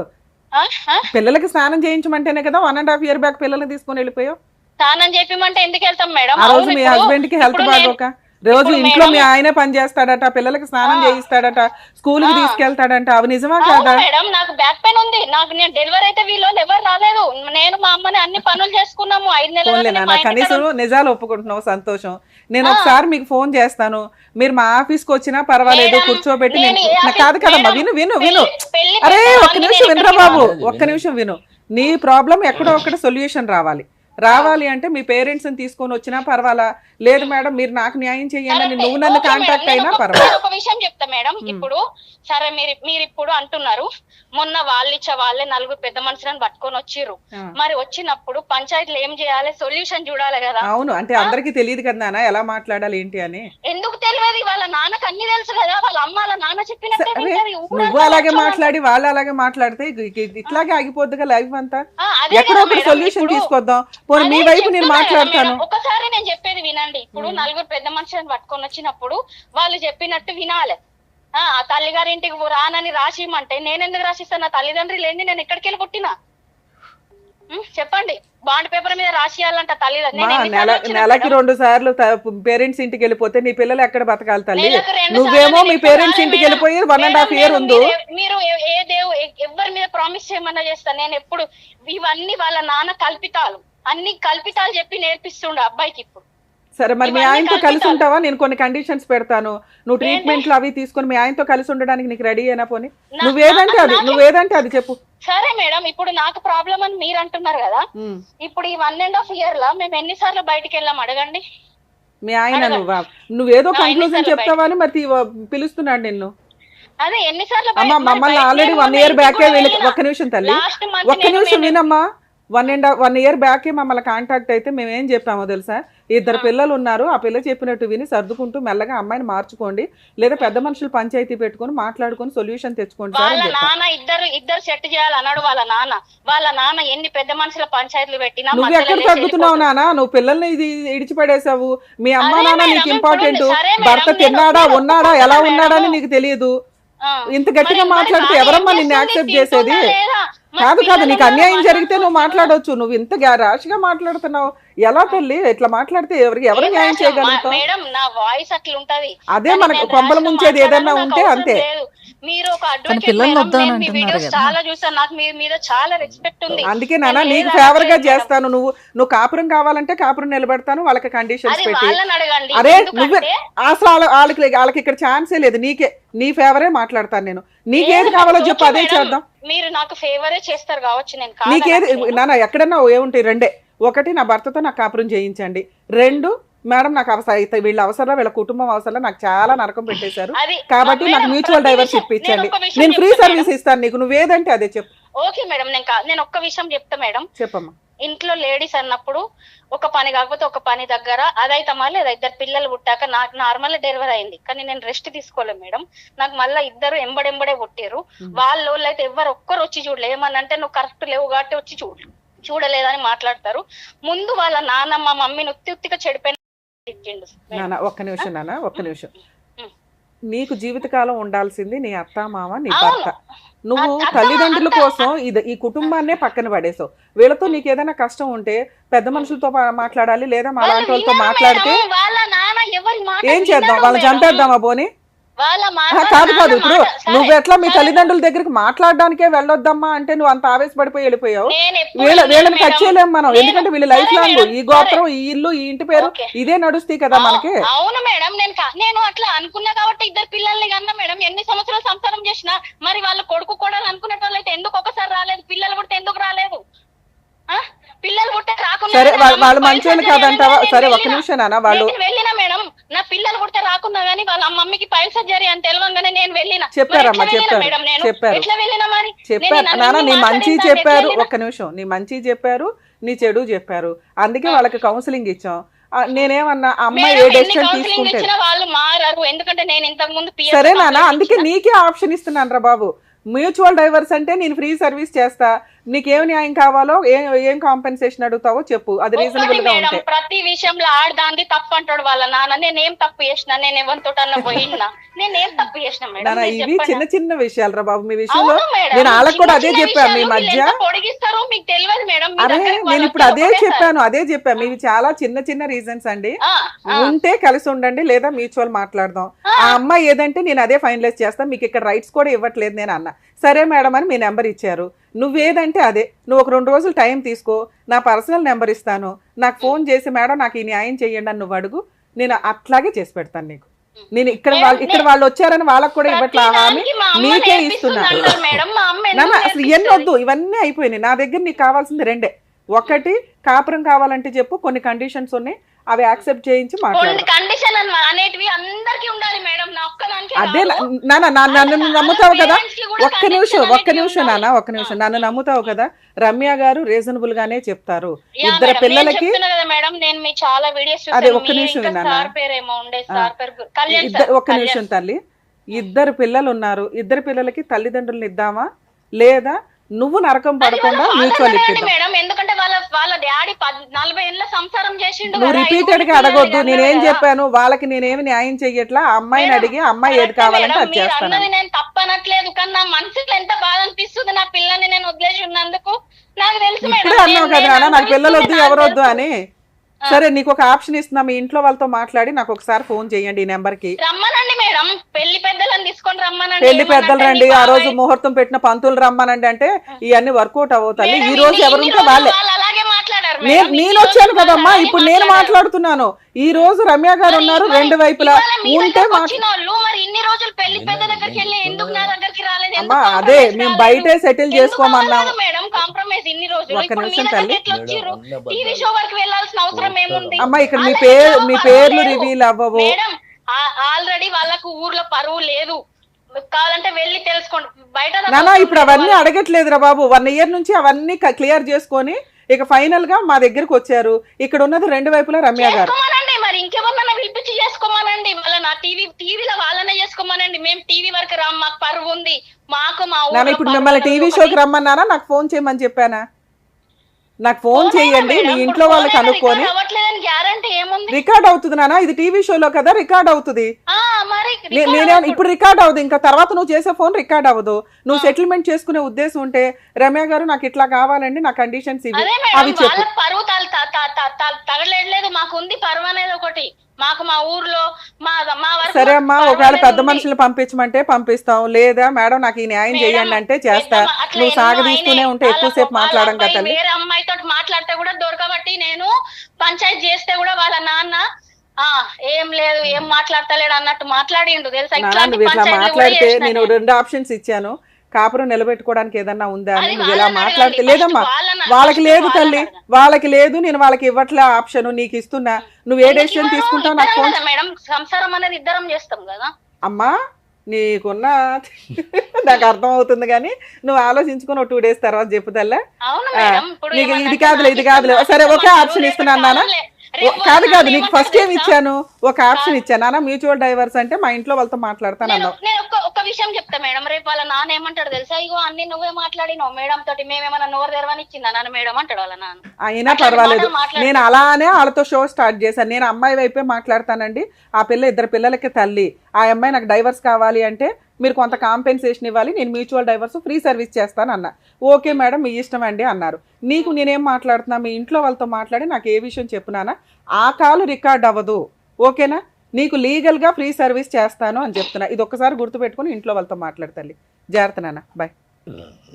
పిల్లలకి స్నానం చేయించమంటేనే కదా 1.5 year బ్యాక్ పిల్లల్ని తీసుకొని వెళ్ళిపోయావు. స్నానం చేపిమంటే ఎందుకు వెళ్తాం మేడం? ఆ రోజు మీ హస్బెండ్ కి హెల్త్ బాగోక రోజు ఇంట్లో మీ ఆయనే పని చేస్తాడట, పిల్లలకి స్నానం చేయిస్తాడట, స్కూల్ కి తీసుకెళ్తాడంట. అవి నిజమా కాదా? మేడం నాకు బ్యాక్ పెయిన్ ఉంది, నాకు నేను డెలివరీ అయితే వీళ్ళు ఎవరు రాలేదు, నేను మా అమ్మని అన్ని పనులు చేసుకున్నాము 5 నెలలు. కనీసం నిజాలు ఒప్పుకుంటున్నావు, సంతోషం. నేను ఒకసారి మీకు ఫోన్ చేస్తాను, మీరు మా ఆఫీస్ కి వచ్చినా పర్వాలేదు, కూర్చోబెట్టి. కాదు కదమ్మా, విను. అరే ఒక్క నిమిషం వినరా బాబు, ఒక్క నిమిషం విను. నీ ప్రాబ్లం ఎక్కడో ఒక్కడ సొల్యూషన్ రావాలి. రావాలి అంటే మీ పేరెంట్స్ ని తీసుకొని వచ్చినా పర్వాలా, లేదు మేడం మీరు నాకు న్యాయం చేయండి అని నువ్వు నన్ను కాంటాక్ట్ అయినా పర్వాలేదు. ఒక విషయం చెప్తా మేడం, ఇప్పుడు సరే మీరు ఇప్పుడు అంటున్నారు మొన్న వాళ్ళే 4 పెద్ద మనుషులను పట్టుకొని వచ్చిర్రు, మరి వచ్చినప్పుడు పంచాయతీలు ఏం చేయాలి, సొల్యూషన్ చూడాలి కదా. అవును, అంటే అందరికి తెలియదు కదా నాన్న ఎలా మాట్లాడాలి ఏంటి అని. ఎందుకు తెలియదు, వాళ్ళ నాన్నకు అన్ని తెలుసు కదా, వాళ్ళ అమ్మ వాళ్ళ నాన్న చెప్పినట్టే వింటది. నువ్వు అలాగే మాట్లాడి వాళ్ళు అలాగే మాట్లాడితే ఇట్లాగే ఆగిపోద్దిగా లైఫ్ అంతా. ఎక్కడో ఒకటి సొల్యూషన్ తీసుకొద్దాం, పోనీ మీ వైపు నేను మాట్లాడతాను. ఒకసారి నేను చెప్పేది వినండి, ఇప్పుడు 4 పెద్ద మనుషులను పట్టుకొని వచ్చినప్పుడు వాళ్ళు చెప్పినట్టు వినాలి. ఆ తల్లిగారింటికి రానని రాసిమంటే నేను ఎందుకు రాసిస్తాను, నా తల్లిదండ్రులు లేని నేను ఎక్కడికి వెళ్ళి పుట్టినా చెప్పండి. బాండ్ పేపర్ మీద రాసియాలంట నెలకి 2 సార్లు పేరెంట్స్ ఇంటికి వెళ్ళిపోతే నీ పిల్లలు ఎక్కడ బతకాలి తల్లి? నువ్వేమో మీ పేరెంట్స్ ఇంటికి వెళ్ళిపోయి 1.5 years ఉంది. మీరు ఎవరి మీద ప్రామిస్ చేయమన్నా చేస్తా, నేను ఎప్పుడు ఇవన్నీ వాళ్ళ నాన్న కల్పితాలు, అన్ని కల్పితాలు చెప్పి నేర్పిస్తుండే అబ్బాయికి. ఇప్పుడు సరే మరి మీ ఆయనతో కలిసి ఉంటావా? నేను కొన్ని కండిషన్స్ పెడతాను, నువ్వు ట్రీట్మెంట్లు అవి తీసుకొని మీ ఆయనతో కలిసి ఉండడానికి నీకు రెడీ అయినా పోనీ? నువ్వేదంటే అది చెప్పు. సరే మేడం, ఇప్పుడు నాకు ప్రాబ్లం అని మీరు అంటున్నారు కదా, ఇప్పుడు ఈ 1.5 years లో మేము ఎన్నిసార్లు బయటికి వెళ్ళాం అడగండి. మీ ఆయన నువ్వేదో కంక్లూజన్ చెప్తావా అని మరి పిలుస్తున్నాడు నిన్ను. అదే ఎన్నిసార్లు మమ్మల్ని ఆల్రెడీ 1 year బ్యాకే ఒక్క నిమిషం తల్లి, ఒక్క నిమిషం వినమ్మా. 1 year బ్యాకే మమ్మల్ని కాంటాక్ట్ అయితే మేము ఏం చెప్పామో తెలుసా, 2 పిల్లలు ఉన్నారు, ఆ పిల్ల చెప్పినట్టు విని సర్దుకుంటూ మెల్లగా అమ్మాయిని మార్చుకోండి, లేదా పెద్ద మనుషులు పంచాయతీ పెట్టుకొని మాట్లాడుకొని సొల్యూషన్ తెచ్చుకోండి. వాళ్ళ నాన్న ఇద్దరు సెట్ చేయాలన్నాడు. వాళ్ళ నాన్న ఎన్ని పెద్ద మనుషుల పంచాయతీలు పెట్టినా నువ్వు ఎక్కడ తగ్గుతున్నావు నాన్న? నువ్వు పిల్లల్ని ఇది ఇడిచిపడేసావు. మీ అమ్మ నాన్న నీకు ఇంపార్టెంట్, భర్త తిన్నాడా ఉన్నాడా ఎలా ఉన్నాడా అని నీకు తెలియదు. ఇంత గట్టిగా మాట్లాడితే ఎవరమ్మా నిన్ను యాక్సెప్ట్ చేసేది? కాదు, నీకు అన్యాయం జరిగితే నువ్వు మాట్లాడవచ్చు, నువ్వు ఇంత ర్యాష్ గా మాట్లాడుతున్నావు ఎలా తల్లి? ఇట్లా మాట్లాడితే ఎవరు న్యాయం చేయగలుగుతావు? అదే మనకు కొంపల ముంచేది ఏదన్నా ఉంటే అంతే. మీరు ఒక అడ్వకేట్, చాలా చూసాను, నాకు మీ మీద చాలా రెస్పెక్ట్ ఉంది. అందుకే నాన్న నీకు ఫేవర్ గా చేస్తాను. నువ్వు కాపురం కావాలంటే కాపురం నిలబెడతాను, వాళ్ళకి కండిషన్స్ పెట్టి. అరే నువ్వే అసలు వాళ్ళకి ఇక్కడ ఛాన్సే లేదు, నీ ఫేవరే మాట్లాడతాను నేను. నీకేది కావాలో చెప్పు, అదే చేద్దాం. మీరు నాకు ఫేవరే చేస్తారు కావచ్చు, నీకేది నాన్న ఎక్కడన్నా ఏముంటాయి 2. 1 నా భర్తతో నాకు కాపురం చేయించండి, 2 మేడం నాకు అవసరం, వీళ్ళ అవసరం, వీళ్ళ కుటుంబం అవసరం, నాకు చాలా నరకం పెట్టేశారు కాబట్టి నాకు మ్యూచువల్ డైవర్స్ ఇప్పించండి, నేను ఫ్రీ సర్వీస్ ఇస్తాను నీకు, నువ్వేదంటే అదే చెప్పు. ఓకే మేడం, నేను ఒక్క విషయం చెప్తా మేడం. చెప్పమ్మా. ఇంట్లో లేడీస్ అన్నప్పుడు ఒక పని కాకపోతే ఒక పని దగ్గర అదైతమా లేదా, 2 పిల్లలు పుట్టాక నాకు నార్మల్ డెలివరీ అయింది, కానీ నేను రెస్ట్ తీసుకోలేదు మేడం. నాకు మళ్ళీ 2 ఎంబడెంబడే పుట్టారు. వాళ్ళు అయితే ఎవరు ఒక్కరు వచ్చి చూడలే, ఏమన్నంటే నువ్వు కరెక్ట్ లేవు కాబట్టి వచ్చి చూడలేదని మాట్లాడతారు. ముందు వాళ్ళ నాన్న మా మమ్మీని ఉత్తిగా చెడిపోయిన. ఒక్క నిమిషం, నీకు జీవితకాలం ఉండాల్సింది నీ అత్త మామ నీ భర్త. నువ్వు తల్లిదండ్రుల కోసం ఈ కుటుంబాన్నే పక్కన పడేసావు. వీళ్ళతో నీకు ఏదైనా కష్టం ఉంటే పెద్ద మనుషులతో మాట్లాడాలి, లేదా మా లాంటి వాళ్ళతో మాట్లాడితే ఏం చేద్దాం? వాళ్ళని చంపేద్దామా పోనీ? కాదు, ఇప్పుడు నువ్వు ఎట్లా మీ తల్లిదండ్రుల దగ్గరికి మాట్లాడడానికే వెళ్ళొద్దమ్మా అంటే నువ్వు అంత ఆవేశపడిపోయి వెళ్ళిపోయావు. వీళ్ళని కట్ చేయలేము మనం, ఎందుకంటే వీళ్ళ లైఫ్ లాంగ్ ఈ గోత్రం, ఈ ఇల్లు, ఈ ఇంటి పేరు ఇదే నడుస్తాయి కదా మనకి. అవును మేడం, నేను అట్లా అనుకున్నా కాబట్టి 2 పిల్లల్ని కన్నా మేడం. ఎన్ని సంవత్సరాలు సంసారం చేసినా మరి వాళ్ళ కొడుకు కూడా అనుకునే వాళ్ళైతే ఎందుకు ఒకసారి రాలేదు? పిల్లలు కూడా ఎందుకు రాలేదు? పిల్లలు పుట్టే రాకుండా సరే వాళ్ళు మంచోళ్ళు కాదంటావా? సరే ఒక్క నిమిషం నాన్న, వాళ్ళు వెళ్ళినా మేడం, నా పిల్లలు పుడితే రాకున్నా గానీ వాళ్ళ మమ్మీకి పైల్ సర్జరీ అని తెలియగానే నేను వెళ్ళినా. చెప్పారమ్మా, చెప్పారు నాన్న, నీ మంచి చెప్పారు. ఒక్క నిమిషం, నీ మంచి చెప్పారు, నీ చెడు చెప్పారు, అందుకే వాళ్ళకి కౌన్సిలింగ్ ఇచ్చాం. నేనేమన్నా అమ్మాయి ఏ డెసిషన్ తీసుకుంటే వాళ్ళు మారారు, ఎందుకంటే నేను ఇంతకు ముందు. సరే నాన్న, అందుకే నీకే ఆప్షన్ ఇస్తున్నాను రా బాబు. మ్యూచువల్ డైవర్స్ అంటే నేను ఫ్రీ సర్వీస్ చేస్తా, నీకేం న్యాయం కావాలో ఏం కాంపెన్సేషన్ అడుగుతావో చెప్పు, అది రీజనబుల్ గా ఉంటే. ప్రతి విషయంలో ఆడదాంది తప్పు అంటాడు వాళ్ళ నాన్న. నేనేం తప్పు చేసినా? నేను ఎవరితోటన్నా పోయినా? నేనేం తప్పు చేసినా మేడం? ఇవి చిన్న విషయాలు రా బాబు. మీ విషయంలో నేను వాళ్ళకి కూడా అదే చెప్పాను, మీ మధ్య పొడిగిస్తారు మీకు తెలియదు మేడం. అరే నేను ఇప్పుడు అదే చెప్పాను, ఇవి చాలా చిన్న రీజన్స్ అండి. ఉంటే కలిసి ఉండండి, లేదా మ్యూచువల్ మాట్లాడదాం. ఆ అమ్మాయి ఏదంటే నేను అదే ఫైనలైజ్ చేస్తాను, మీకు ఇక్కడ రైట్స్ కూడా ఇవ్వట్లేదు నేను అన్న. సరే మేడం అని మీ నెంబర్ ఇచ్చారు, నువ్వేదంటే అదే. నువ్వు ఒక 2 రోజులు టైం తీసుకో, నా పర్సనల్ నెంబర్ ఇస్తాను, నాకు ఫోన్ చేసి మేడం నాకు ఈ న్యాయం చెయ్యండి అని నువ్వు అడుగు, నేను అట్లాగే చేసి పెడతాను నీకు. నేను ఇక్కడ వాళ్ళు వచ్చారని వాళ్ళకి కూడా ఇవ్వట్లా హామీ, నీకే ఇస్తున్నా. అసలు ఎన్ని వద్దు, ఇవన్నీ అయిపోయినాయి. నా దగ్గర నీకు కావాల్సింది 2. ఒకటి కాపురం కావాలంటే చెప్పు, కొన్ని కండిషన్స్ ఉన్నాయి, అవి యాక్సెప్ట్ చేయించి మాట్లాడు. కండిషన్ అనేటివి అందరికి ఉండాలి మేడం, నా ఒక్కదానికి అదే నన్ను నమ్ముతావు కదా, ఒక్క నిమిషం నన్ను నమ్ముతావు కదా, రమ్య గారు రీజనబుల్ గానే చెప్తారు. ఇద్దరు పిల్లలకి మేడం, నేను మీ చాలా వీడియోస్ అదే ఒక్క నిమిషం ఒక్క నిమిషం తల్లి, ఇద్దరు పిల్లలు ఉన్నారు, ఇద్దరు పిల్లలకి తల్లిదండ్రులను ఇద్దామా లేదా నువ్వు నరకం పడకుండా మ్యూచువల్ ఇప్పిద్దాం మేడం, ఎందుకంటే వాళ్ళ డాడీ 40 ఏళ్ళ సంసారం చేసిండు. నువ్వు రిపీటెడ్ గా అడగొద్దు, నేనేం చెప్పాను వాళ్ళకి, నేనేమి న్యాయం చెయ్యట్లా, అమ్మాయిని అడిగి అమ్మాయి ఏది కావాలంటే అది చేస్తాను. నేను తప్పనట్లేదు, కానీ నా మనసులో ఎంత బాధ అనిపిస్తుంది నా పిల్లల్ని నేను వదిలేసి ఉన్నందుకు. నాకు తెలుసు ఇప్పుడే అన్నావు కదా నాకు పిల్లలు వద్దు ఎవరొద్దు అని. సరే నీకు ఒక ఆప్షన్ ఇస్తున్నా, మీ ఇంట్లో వాళ్ళతో మాట్లాడి నాకు ఒకసారి ఫోన్ చేయండి ఈ నెంబర్ కి. రమ్మనండి మేడం, పెళ్లి పెద్దలను తీసుకొని రమ్మనండి. పెళ్లి పెద్దలు రండి, ఆ రోజు ముహూర్తం పెట్టిన పంతులు రమ్మనండి అంటే ఇవన్నీ వర్కౌట్ అవుతాయి. ఈ రోజు ఎవరుంటే వాళ్ళే. అలాగే మాట్లాడారు. నేను వచ్చాను కదమ్మా, ఇప్పుడు నేను మాట్లాడుతున్నాను. ఈ రోజు రమ్య గారు ఉన్నారు, రెండు వైపులా ఉంటే మరి ఇన్ని రోజులు పెళ్లి పెద్ద దగ్గరికి వెళ్ళి ఎందుకు నా దగ్గరికి రాలేదు? అమ్మా అదే మేము బయటే సెటిల్ చేసుకోమన్నాం మేడం. కాంప్రమైజ్ ఇన్ని రోజులు, ఒక్క నిమిషం తల్లి. టీవీ షో వరకు వెళ్ళాల్సిన అవసరం ఏముంది? అమ్మా ఇక్కడ మీ పేర్లు రివీల్ అవ్వవు మేడం. ఆల్రెడీ వాళ్ళకు ఊర్లో పరువు లేదు, కావాలంటే వెళ్ళి తెలుసుకోండి బయట. నానా ఇప్పుడు అవన్నీ అడగట్లేదురా బాబు, 1 year నుంచి అవన్నీ క్లియర్ చేసుకొని ఇక ఫైనల్ గా మా దగ్గరకు వచ్చారు. ఇక్కడ ఉన్నది రెండు వైపులా రమ్య గారు. మరి ఇంకెవరన్నా పిలిపించి చేసుకోమనండి, వాళ్ళ నా టీవీలో వాళ్ళనే చేసుకోమనండి. మేము టీవీ వరకు రాం, మాకు పరువు ఉంది. మాకు మా నాన్న ఇప్పుడు మిమ్మల్ని టీవీ షోకి రమ్మన్నానా, నాకు ఫోన్ చేయమని చెప్పానా? నాకు ఫోన్ చేయండి, మీ ఇంట్లో వాళ్ళకి అనుకోని. రికార్డ్ అవుతుంది నాన్న, ఇది టీవీ షోలో కదా రికార్డ్ అవుతుంది. నేనే ఇప్పుడు రికార్డ్ అవ్వదు, ఇంకా తర్వాత నువ్వు చేసే ఫోన్ రికార్డ్ అవ్వదు. నువ్వు సెటిల్మెంట్ చేసుకునే ఉద్దేశం ఉంటే రమ్య గారు నాకు ఇట్లా కావాలండి, నా కండిషన్స్ ఇవి అవి చెప్పు. పరువు తగలేదు, మాకు ఉంది పరువు అనేది ఒకటి. మాకు మా ఊర్లో సరే అమ్మా, ఒకవేళ పెద్ద మనుషులు పంపించమంటే పంపిస్తాం, లేదా మేడం నాకు ఈ న్యాయం చేయండి అంటే చేస్తా. నువ్వు సాగదీస్తూనే ఉంటే ఎక్కువసేపు మాట్లాడడం కదా. వేరే అమ్మాయితో మాట్లాడితే కూడా దొరకబట్టి నేను పంచాయతీ చేస్తే కూడా వాళ్ళ నాన్న ఏం లేదు ఏం మాట్లాడతలేడు అన్నట్టు మాట్లాడిండు తెలుసా. నువ్వు ఇట్లా మాట్లాడితే నేను 2 ఆప్షన్స్ ఇచ్చాను, కాపురం నిలబెట్టుకోవడానికి ఏదన్నా ఉందా అని నువ్వు ఇలా మాట్లాడితే. లేదమ్మా వాళ్ళకి లేదు తల్లి, వాళ్ళకి లేదు, నేను వాళ్ళకి ఇవ్వట్లే ఆప్షన్, నీకు ఇస్తున్నా. నువ్వు ఏ డెసిషన్ తీసుకుంటావు నాకు ఫోన్. మేడం సంసారం అనేది ఇద్దరం చేస్తాం కదా అమ్మా, నీకున్న నాకు అర్థం అవుతుంది కానీ నువ్వు ఆలోచించుకుని 2 days తర్వాత చెప్పుదల్లా. నీకు ఇది కాదులే సరే ఒకే ఆప్షన్ ఇస్తున్నాను నాన్న. కాదు నీకు ఫస్ట్ ఏం ఇచ్చాను, ఒక ఆప్షన్ ఇచ్చాను నాన్న, మ్యూచువల్ డైవర్స్ అంటే మా ఇంట్లో వాళ్ళతో మాట్లాడతాను అన్నావు. నేను ఒక విషయం చెప్తా మేడం, రేపు వాళ్ళ నాన్న ఏమంటాడు తెలుసా, ఇగో అన్ని నువ్వే మాట్లాడినావు మేడం తోటి, మేమేమన్నా నోరు తెరవని ఇచ్చిందా నాన్న మేడం అంటాడు వాళ్ళ నాన్న. అయినా పర్వాలేదు, నేను అలానే వాళ్ళతో షో స్టార్ట్ చేశాను. నేను అమ్మాయి వైపే మాట్లాడతానండి, ఆ పిల్ల 2 పిల్లలకి తల్లి, ఆ అమ్మాయి నాకు డైవర్స్ కావాలి అంటే మీరు కొంత కాంపెన్సేషన్ ఇవ్వాలి, నేను మ్యూచువల్ డైవర్స్ ఫ్రీ సర్వీస్ చేస్తాను అన్న. ఓకే మేడం మీ ఇష్టం అండి అన్నారు. నీకు నేనేం మాట్లాడుతున్నా, మీ ఇంట్లో వాళ్ళతో మాట్లాడి నాకు ఏ విషయం చెప్పునానా, ఆ కాల్ రికార్డ్ అవ్వదు ఓకేనా, నీకు లీగల్గా ఫ్రీ సర్వీస్ చేస్తాను అని చెప్తున్నా. ఇది ఒక్కసారి గుర్తుపెట్టుకుని ఇంట్లో వాళ్ళతో మాట్లాడతాలి. జాగ్రత్త నాన్న, బాయ్.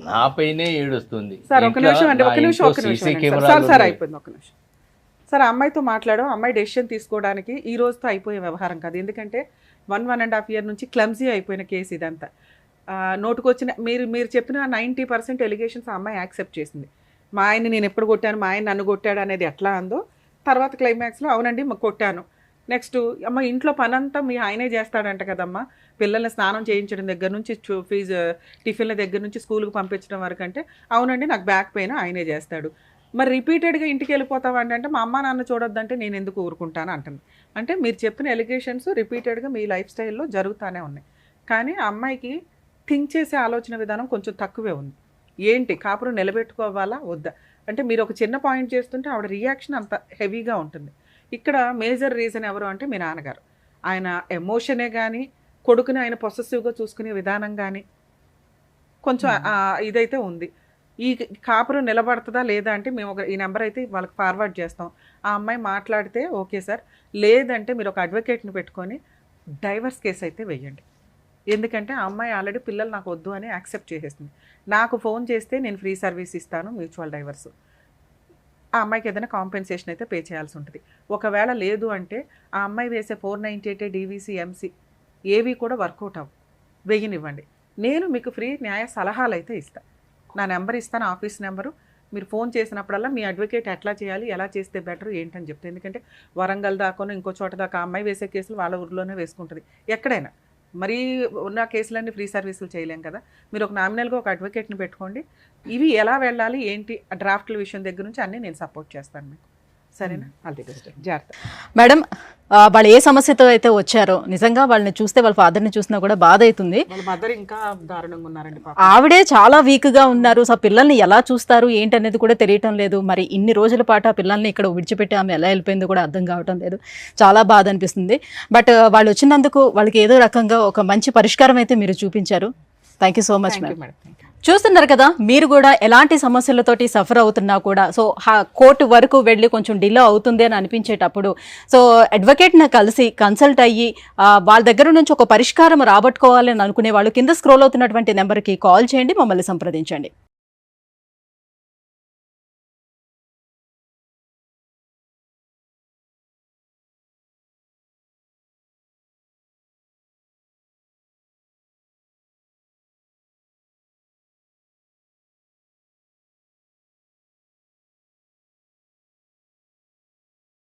నా పైనే ఏడుస్తుంది సార్. ఒక నిమిషం అండి, ఒక నిమిషం సార్ అయిపోయింది, ఒక నిమిషం సార్. అమ్మాయితో మాట్లాడు, అమ్మాయి డెసిషన్ తీసుకోవడానికి ఈ రోజుతో అయిపోయే వ్యవహారం కాదు. ఎందుకంటే 1.5 year నుంచి క్లమ్జీ అయిపోయిన కేసు ఇదంతా. నోటుకొచ్చిన మీరు చెప్పిన 90% ఎలిగేషన్స్ ఆ అమ్మాయి యాక్సెప్ట్ చేసింది. మా ఆయన్ని నేను ఎప్పుడు కొట్టాను, మా ఆయన నన్ను కొట్టాడు అనేది ఎట్లా అందో, తర్వాత క్లైమాక్స్లో అవునండి కొట్టాను. నెక్స్ట్ అమ్మ ఇంట్లో పనంతా మీ ఆయనే చేస్తాడంట కదమ్మా, పిల్లల్ని స్నానం చేయించడం దగ్గర నుంచి ఫీజు టిఫిన్ల దగ్గర నుంచి స్కూల్కి పంపించడం వరకు అంటే అవునండి నాకు బ్యాక్ పెయిన్ ఆయనే చేస్తాడు. మరి రిపీటెడ్గా ఇంటికి వెళ్ళిపోతావండి అంటే మా అమ్మ నాన్న చూడొద్దంటే నేను ఎందుకు ఊరుకుంటాను అంటుంది. అంటే మీరు చెప్పిన ఎలిగేషన్స్ రిపీటెడ్గా మీ లైఫ్ స్టైల్లో జరుగుతూనే ఉన్నాయి. కానీ ఆ అమ్మాయికి థింక్ చేసే ఆలోచన విధానం కొంచెం తక్కువే ఉంది. ఏంటి కాపురం నిలబెట్టుకోవాలా వద్దా అంటే మీరు ఒక చిన్న పాయింట్ చేస్తుంటే ఆవిడ రియాక్షన్ అంత హెవీగా ఉంటుంది. ఇక్కడ మేజర్ రీజన్ ఎవరు అంటే మీ నాన్నగారు. ఆయన ఎమోషనే కానీ కొడుకుని ఆయన పొసెసివ్గా చూసుకునే విధానం కానీ కొంచెం ఇదైతే ఉంది. ఈ కాపురం నిలబడుతుందా లేదా అంటే మేము ఈ నెంబర్ అయితే వాళ్ళకి ఫార్వర్డ్ చేస్తాం. ఆ అమ్మాయి మాట్లాడితే ఓకే సార్, లేదంటే మీరు ఒక అడ్వకేట్ని పెట్టుకొని డైవర్స్ కేసు అయితే వెయ్యండి. ఎందుకంటే ఆ అమ్మాయి ఆల్రెడీ పిల్లలు నాకు వద్దు అని యాక్సెప్ట్ చేసేసింది. నాకు ఫోన్ చేస్తే నేను ఫ్రీ సర్వీస్ ఇస్తాను మ్యూచువల్ డైవర్స్. ఆ అమ్మాయికి ఏదైనా కాంపెన్సేషన్ అయితే పే చేయాల్సి ఉంటుంది. ఒకవేళ లేదు అంటే ఆ అమ్మాయి వేసే 498 DVC MC ఏవి కూడా వర్కౌట్ అవ్వు, వెయ్యనివ్వండి. నేను మీకు ఫ్రీ న్యాయ సలహాలు అయితే ఇస్తాను. నా నెంబర్ ఇస్తాను, ఆఫీస్ నెంబరు. మీరు ఫోన్ చేసినప్పుడల్లా మీ అడ్వకేట్ ఎట్లా చేయాలి, ఎలా చేస్తే బెటర్ ఏంటని చెప్తే, ఎందుకంటే వరంగల్ దాకానో ఇంకో చోట దాకా ఆ అమ్మాయి వేసే కేసులు వాళ్ళ ఊర్లోనే వేసుకుంటుంది. ఎక్కడైనా మరీ ఉన్న కేసులన్నీ ఫ్రీ సర్వీసులు చేయలేం కదా. మీరు ఒక నామినల్గా ఒక అడ్వకేట్ని పెట్టుకోండి. ఇవి ఎలా వెళ్ళాలి ఏంటి ఆ డ్రాఫ్ట్ల విషయం దగ్గర నుంచి అన్నీ నేను సపోర్ట్ చేస్తాను మీకు. సరేనా? All the best. జాగ్రత్త. మేడం, వాళ్ళు ఏ సమస్యతో అయితే వచ్చారో నిజంగా వాళ్ళని చూస్తే వాళ్ళ ఫాదర్ని చూసినా కూడా బాధ అవుతుంది. వాళ్ళ మదర్ ఇంకా దారుణంగా ఉన్నారండి పాపం. ఆవిడే చాలా వీక్గా ఉన్నారు. సో పిల్లల్ని ఎలా చూస్తారు ఏంటి అనేది కూడా తెలియటం లేదు. మరి ఇన్ని రోజుల పాటు ఆ పిల్లల్ని ఇక్కడ విడిచిపెట్టి ఆమె ఎలా వెళ్ళిపోయిందో కూడా అర్థం కావటం లేదు. చాలా బాధ అనిపిస్తుంది. బట్ వాళ్ళు వచ్చినందుకు వాళ్ళకి ఏదో రకంగా ఒక మంచి పరిష్కారం అయితే మీరు చూపించారు. Thank you so much madam. చూస్తున్నారు కదా, మీరు కూడా ఎలాంటి సమస్యలతోటి సఫర్ అవుతున్నా కూడా సో కోర్టు వరకు వెళ్ళి కొంచెం డిలే అవుతుంది అని అనిపించేటప్పుడు సో అడ్వకేట్ని కలిసి కన్సల్ట్ అయ్యి వాళ్ళ దగ్గర నుంచి ఒక పరిష్కారం రాబట్టుకోవాలని అనుకునే వాళ్ళు కింద స్క్రోల్ అవుతున్నటువంటి నెంబర్కి కాల్ చేయండి, మమ్మల్ని సంప్రదించండి.